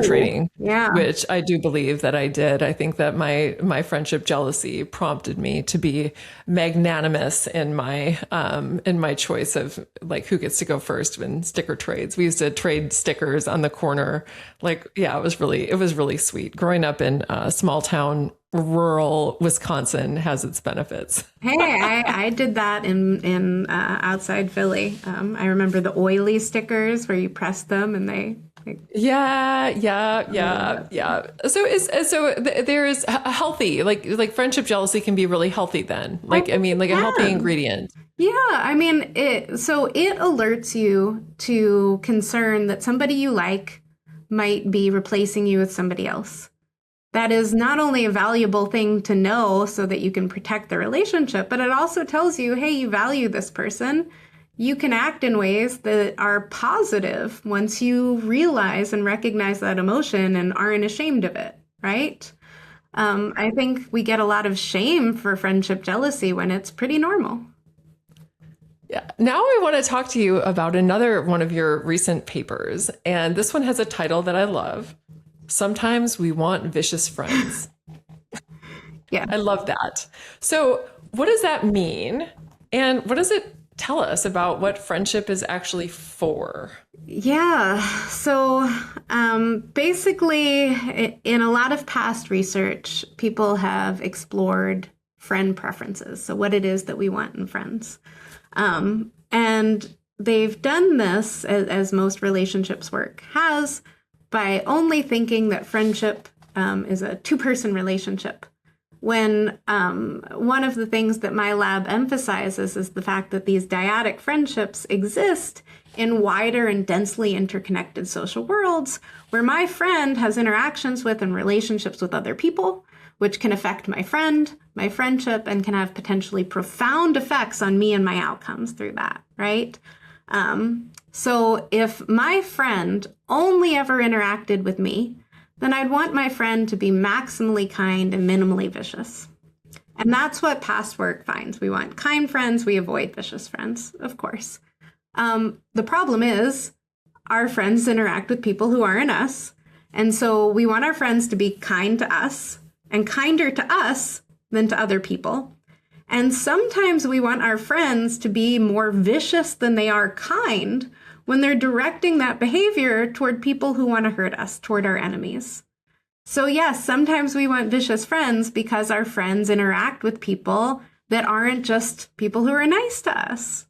trading, which I do believe that I did. I think that my friendship jealousy prompted me to be magnanimous in my choice of like who gets to go first in sticker trades. We used to trade stickers on the corner. It was really sweet. Growing up in a small town, rural Wisconsin has its benefits. Hey, I did that in outside Philly. I remember the oily stickers where you press them and they. Yeah. So there is a healthy, like friendship jealousy can be really healthy then. A healthy ingredient. Yeah, it alerts you to concern that somebody you like might be replacing you with somebody else. That is not only a valuable thing to know so that you can protect the relationship, but it also tells you, hey, you value this person. You can act in ways that are positive once you realize and recognize that emotion and aren't ashamed of it, right? I think we get a lot of shame for friendship jealousy when it's pretty normal. Yeah. Now I want to talk to you about another one of your recent papers. And this one has a title that I love. Sometimes we want vicious friends. Yeah. I love that. So what does that mean? And what does it tell us about what friendship is actually for? Yeah. So basically, in a lot of past research, people have explored friend preferences. So what it is that we want in friends. And they've done this, as most relationships work has, by only thinking that friendship is a two-person relationship. When one of the things that my lab emphasizes is the fact that these dyadic friendships exist in wider and densely interconnected social worlds where my friend has interactions with and relationships with other people, which can affect my friend, my friendship, and can have potentially profound effects on me and my outcomes through that, right? So if my friend only ever interacted with me, then I'd want my friend to be maximally kind and minimally vicious. And that's what past work finds. We want kind friends, we avoid vicious friends, of course. The problem is our friends interact with people who aren't us. And so we want our friends to be kind to us and kinder to us than to other people. And sometimes we want our friends to be more vicious than they are kind when they're directing that behavior toward people who want to hurt us, toward our enemies. So yes, sometimes we want vicious friends because our friends interact with people that aren't just people who are nice to us.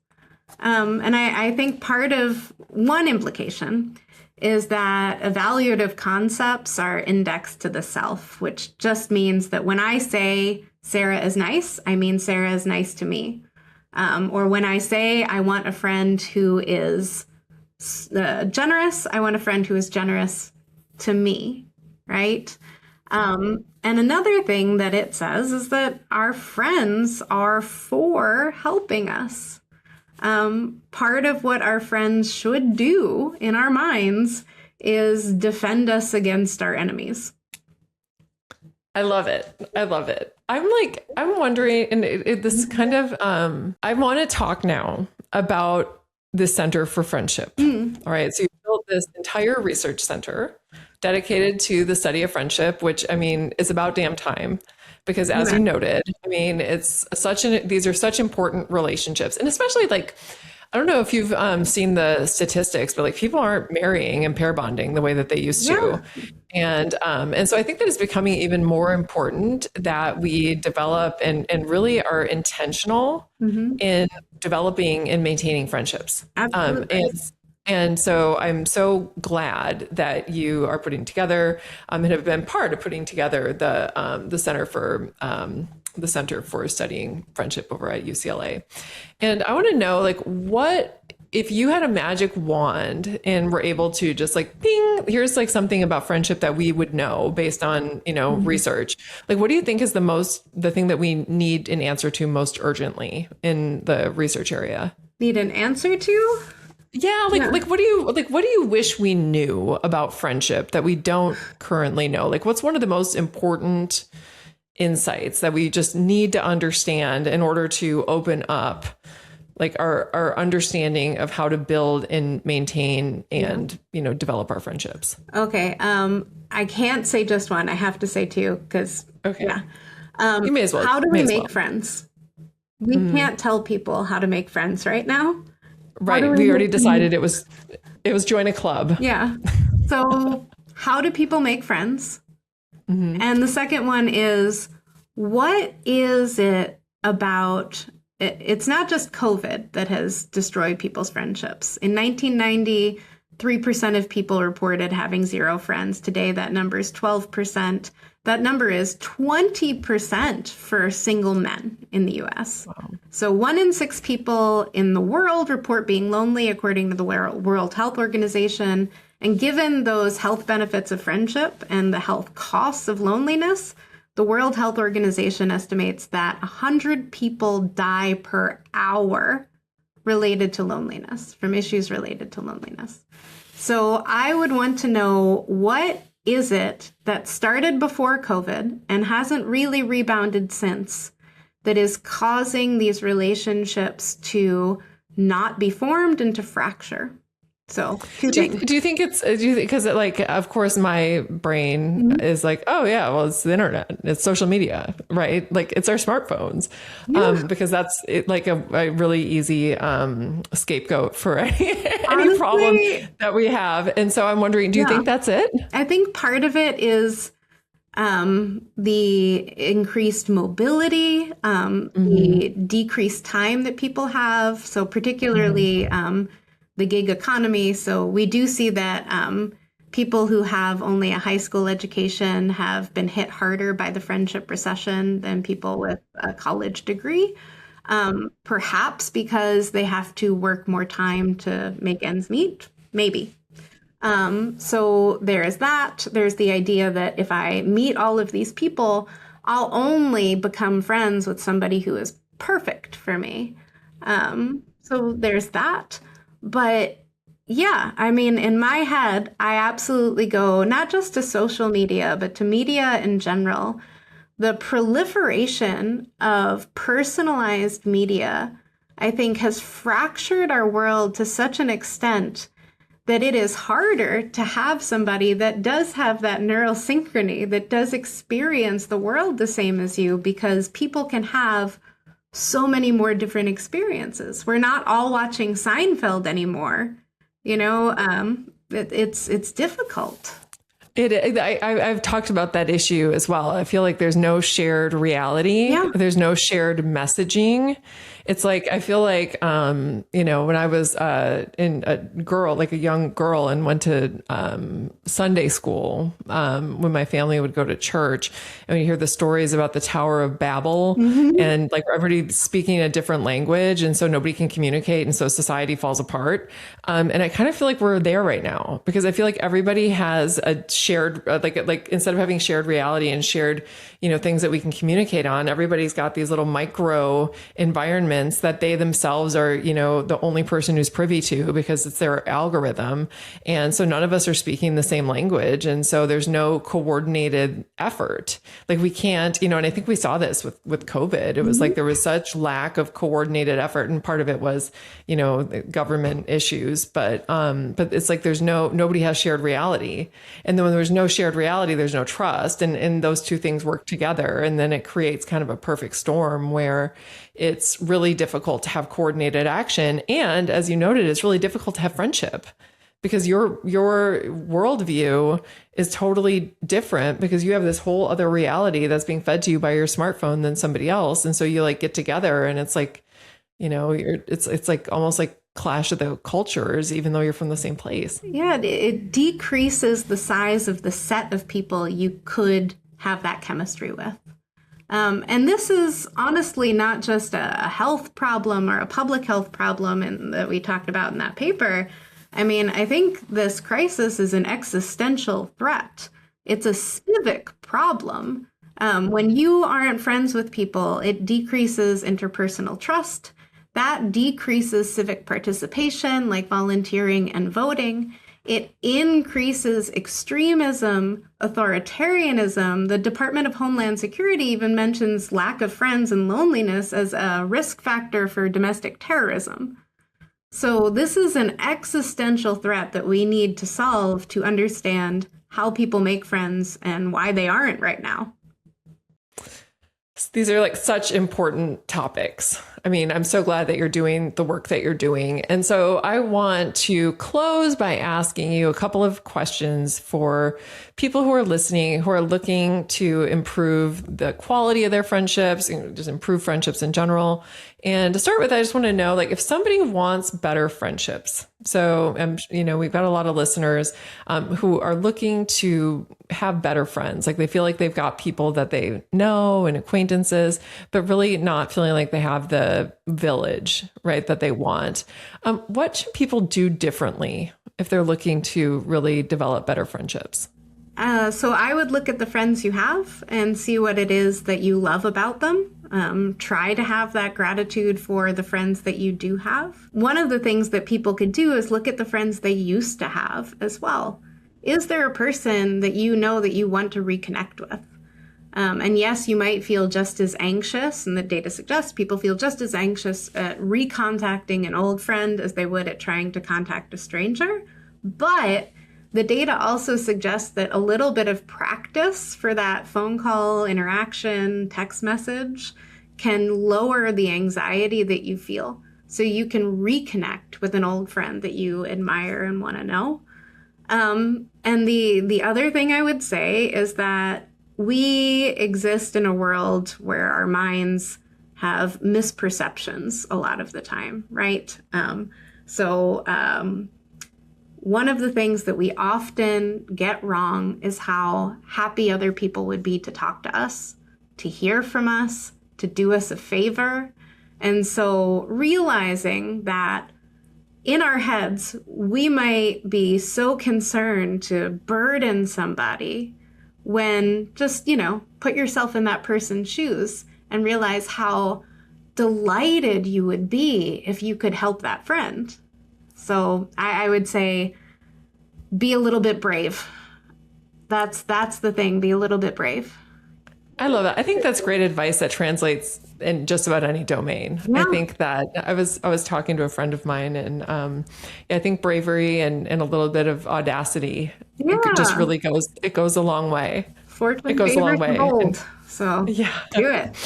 And I think part of one implication is that evaluative concepts are indexed to the self, which just means that when I say Sarah is nice, I mean Sarah is nice to me. Or when I say I want a friend who is generous, I want a friend who is generous to me, right? And another thing that it says is that our friends are for helping us. Part of what our friends should do in our minds is defend us against our enemies. I love it. I love it. I'm wondering, and this kind of, I want to talk now about the Center for Friendship. All right. So you built this entire research center dedicated to the study of friendship, which, I mean, is about damn time. Because as you noted, I mean, these are such important relationships. And especially like, I don't know if you've seen the statistics, but like people aren't marrying and pair bonding the way that they used to. And so I think that it's becoming even more important that we develop and really are intentional in developing and maintaining friendships. Absolutely. And so I'm so glad that you are putting together and have been part of putting together the Center for Studying Friendship over at UCLA. And I want to know, like, what if you had a magic wand and were able to just like, ping, here's like something about friendship that we would know based on, research. Like, what do you think is the thing that we need an answer to most urgently in the research area? Need an answer to? Yeah, like what do you wish we knew about friendship that we don't currently know? Like, what's one of the most important insights that we just need to understand in order to open up like our understanding of how to build and maintain and develop our friendships? Okay. I can't say just one. I have to say two because you may as well. How do we make friends? We can't tell people how to make friends right now. Right. We already decided it was join a club. Yeah. So how do people make friends? And the second one is, what is it about? It's not just COVID that has destroyed people's friendships. In 1990, 3% of people reported having zero friends. Today, that number is 12%. That number is 20% for single men in the US. Wow. So 1 in 6 people in the world report being lonely, according to the World Health Organization. And given those health benefits of friendship and the health costs of loneliness, the World Health Organization estimates that 100 people die per hour related to loneliness, from issues related to loneliness. So I would want to know, what is it that started before COVID and hasn't really rebounded since that is causing these relationships to not be formed and to fracture? So do you think because like, of course, my brain is like, oh yeah, well, it's the internet, it's social media, right? Like it's our smartphones, because that's like a really easy scapegoat for any problem that we have. And so I'm wondering, do you think that's it? I think part of it is the increased mobility, the decreased time that people have. So particularly the gig economy. So we do see that people who have only a high school education have been hit harder by the friendship recession than people with a college degree, perhaps because they have to work more time to make ends meet, maybe. So there is that. There's the idea that if I meet all of these people, I'll only become friends with somebody who is perfect for me. So there's that. But yeah, I mean, in my head, I absolutely go not just to social media, but to media in general. The proliferation of personalized media, I think, has fractured our world to such an extent that it is harder to have somebody that does have that neural synchrony, that does experience the world the same as you, because people can have so many more different experiences. We're not all watching Seinfeld anymore. It's difficult. I've talked about that issue as well. I feel like there's no shared reality. Yeah. There's no shared messaging. It's like, I feel like, when I was like a young girl and went to Sunday school, when my family would go to church, and you hear the stories about the Tower of Babel and like everybody speaking a different language. And so nobody can communicate. And so society falls apart. And I kind of feel like we're there right now, because I feel like everybody has a shared, like instead of having shared reality and shared, things that we can communicate on, everybody's got these little micro environments that they themselves are, the only person who's privy to, because it's their algorithm. And so none of us are speaking the same language. And so there's no coordinated effort. Like we can't, and I think we saw this with COVID. It was like there was such lack of coordinated effort. And part of it was, government issues. But it's like nobody has shared reality. And then when there's no shared reality, there's no trust. And those two things work together. And then it creates kind of a perfect storm where it's really difficult to have coordinated action. And as you noted, it's really difficult to have friendship, because your worldview is totally different, because you have this whole other reality that's being fed to you by your smartphone than somebody else. And so you like get together and it's like, it's like almost like clash of the cultures, even though you're from the same place. Yeah, it decreases the size of the set of people you could have that chemistry with. And this is honestly not just a health problem or a public health problem that we talked about in that paper. I mean, I think this crisis is an existential threat. It's a civic problem. When you aren't friends with people, it decreases interpersonal trust. That decreases civic participation, like volunteering and voting. It increases extremism, authoritarianism. The Department of Homeland Security even mentions lack of friends and loneliness as a risk factor for domestic terrorism. So this is an existential threat that we need to solve to understand how people make friends and why they aren't right now. These are like such important topics. I mean, I'm so glad that you're doing the work that you're doing. And so I want to close by asking you a couple of questions for people who are listening, who are looking to improve the quality of their friendships, just improve friendships in general. And to start with, I just want to know, like, if somebody wants better friendships. So, we've got a lot of listeners who are looking to have better friends. Like they feel like they've got people that they know and acquaintances, but really not feeling like they have the village, right, that they want. What should people do differently if they're looking to really develop better friendships? So I would look at the friends you have and see what it is that you love about them. Try to have that gratitude for the friends that you do have. One of the things that people could do is look at the friends they used to have as well. Is there a person that you know that you want to reconnect with? And yes, you might feel just as anxious, and the data suggests people feel just as anxious at recontacting an old friend as they would at trying to contact a stranger. But the data also suggests that a little bit of practice for that phone call, interaction, text message can lower the anxiety that you feel. So you can reconnect with an old friend that you admire and want to know. And the other thing I would say is that we exist in a world where our minds have misperceptions a lot of the time, right? One of the things that we often get wrong is how happy other people would be to talk to us, to hear from us, to do us a favor. And so realizing that in our heads, we might be so concerned to burden somebody when just, put yourself in that person's shoes and realize how delighted you would be if you could help that friend. So I would say be a little bit brave. That's the thing. Be a little bit brave. I love that. I think that's great advice that translates in just about any domain. Yeah. I think that I was talking to a friend of mine, and I think bravery and a little bit of audacity it just really goes a long way. It goes a long way. So do it.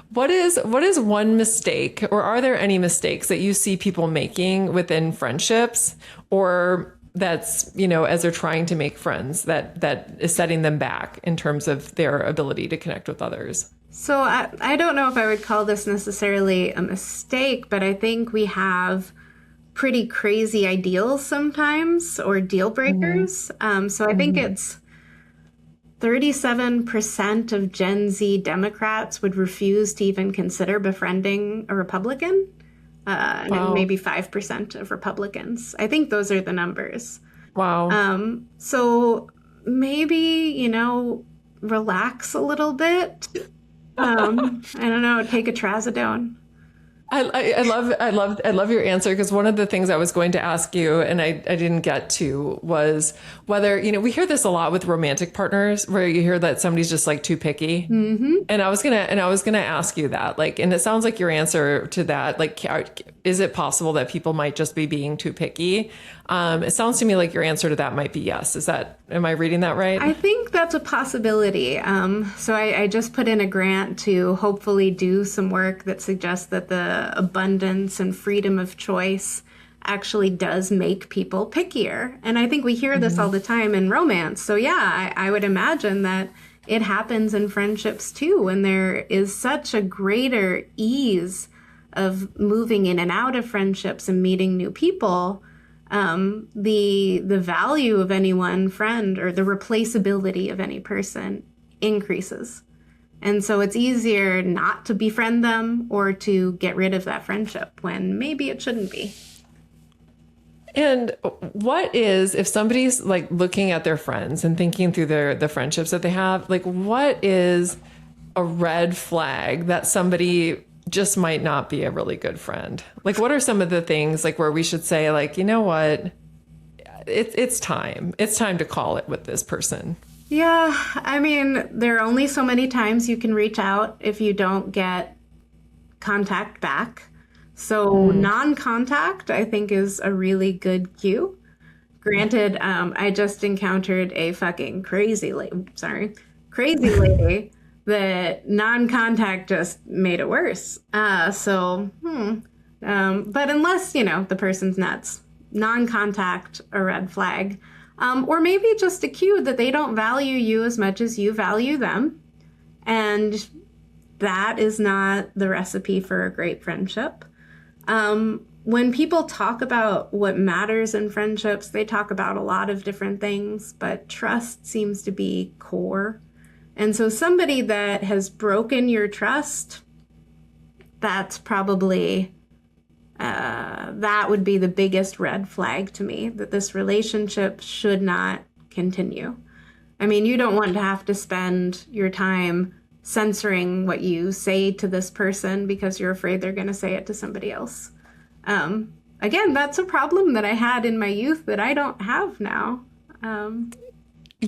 What is one mistake, or are there any mistakes that you see people making within friendships, or that's, you know, as they're trying to make friends, that is setting them back in terms of their ability to connect with others? So I don't know if I would call this necessarily a mistake, but I think we have pretty crazy ideals sometimes, or deal breakers. So I think it's 37% of Gen Z Democrats would refuse to even consider befriending a Republican. And maybe 5% of Republicans. I think those are the numbers. Wow. So maybe, you know, relax a little bit. I don't know, take a trazodone. I love your answer, because one of the things I was going to ask you and I didn't get to was whether, you know, we hear this a lot with romantic partners where you hear that somebody's just like too picky. And I was gonna ask you that, like, and it sounds like your answer to that, like, is it possible that people might just be being too picky? It sounds to me like your answer to that might be yes. Am I reading that right? I think that's a possibility. So I just put in a grant to hopefully do some work that suggests that the abundance and freedom of choice actually does make people pickier. And I think we hear this all the time in romance. So yeah, I would imagine that it happens in friendships too, when there is such a greater ease of moving in and out of friendships and meeting new people. The value of any one friend, or the replaceability of any person, increases. And so it's easier not to befriend them or to get rid of that friendship when maybe it shouldn't be. And what is, if somebody's like looking at their friends and thinking through the friendships that they have, like, what is a red flag that somebody just might not be a really good friend? Like, what are some of the things, like, where we should say, like, you know what, it's time to call it with this person? Yeah, I mean, there are only so many times you can reach out if you don't get contact back. So non-contact, I think, is a really good cue. Granted, I just encountered a fucking crazy lady that non-contact just made it worse. But unless, you know, the person's nuts, non-contact, a red flag. Or maybe just a cue that they don't value you as much as you value them. And that is not the recipe for a great friendship. When people talk about what matters in friendships, they talk about a lot of different things, but trust seems to be core. And so somebody that has broken your trust, that's probably, that would be the biggest red flag to me, that this relationship should not continue. I mean, you don't want to have to spend your time censoring what you say to this person because you're afraid they're going to say it to somebody else. Again, that's a problem that I had in my youth that I don't have now.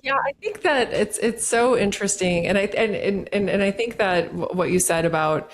Yeah, I think that it's so interesting, and I think that what you said about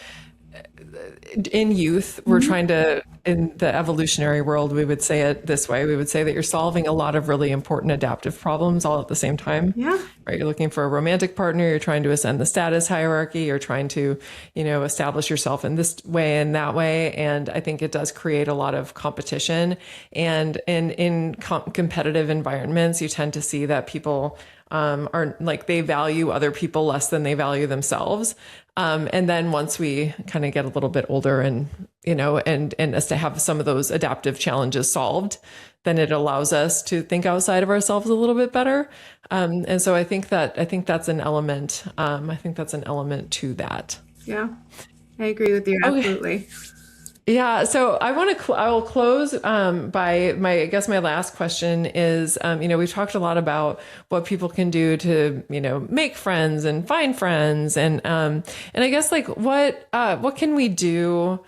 in youth, we're trying to, in the evolutionary world, we would say it this way. We would say that you're solving a lot of really important adaptive problems all at the same time. Yeah. Right. You're looking for a romantic partner. You're trying to ascend the status hierarchy. You're trying to, you know, establish yourself in this way and that way. And I think it does create a lot of competition. And in competitive environments, you tend to see that people are like, they value other people less than they value themselves. And then once we kind of get a little bit older and, you know, and as to have some of those adaptive challenges solved, then it allows us to think outside of ourselves a little bit better. And so I think that's an element. I think that's an element to that. Yeah, I agree with you. Absolutely. Yeah. So I will close by my last question is, you know, we've talked a lot about what people can do to, you know, make friends and find friends. And I guess like what can we do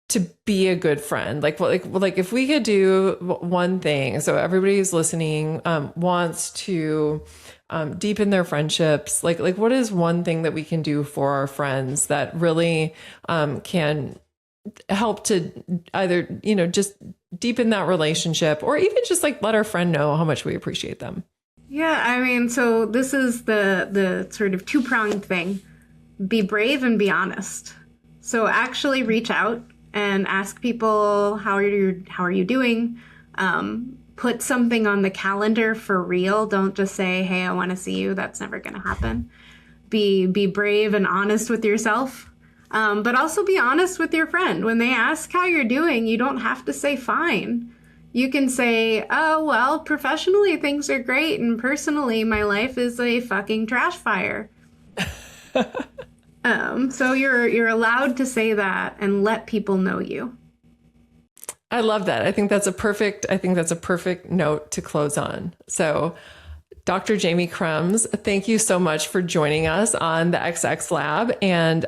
to be a good friend? Like if we could do one thing, so everybody who's listening wants to deepen their friendships, like what is one thing that we can do for our friends that really can help to either, you know, just deepen that relationship, or even just like let our friend know how much we appreciate them? Yeah, I mean, so this is the sort of two-pronged thing. Be brave and be honest. So actually reach out and ask people, how are you doing? put something on the calendar for real. Don't just say, hey, I want to see you. That's never going to happen. Be brave and honest with yourself. But also be honest with your friend. When they ask how you're doing, you don't have to say fine. You can say, oh, well, professionally things are great, and personally my life is a fucking trash fire. So you're allowed to say that and let people know you. I love that. I think that's a perfect note to close on. So Dr. Jaimie Krems, thank you so much for joining us on the XX Lab. And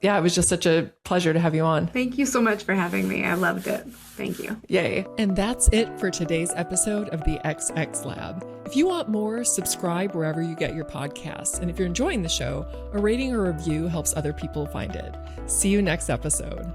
it was just such a pleasure to have you on. Thank you so much for having me. I loved it. Thank you. Yay. And that's it for today's episode of the XX Lab. If you want more, subscribe wherever you get your podcasts. And if you're enjoying the show, a rating or review helps other people find it. See you next episode.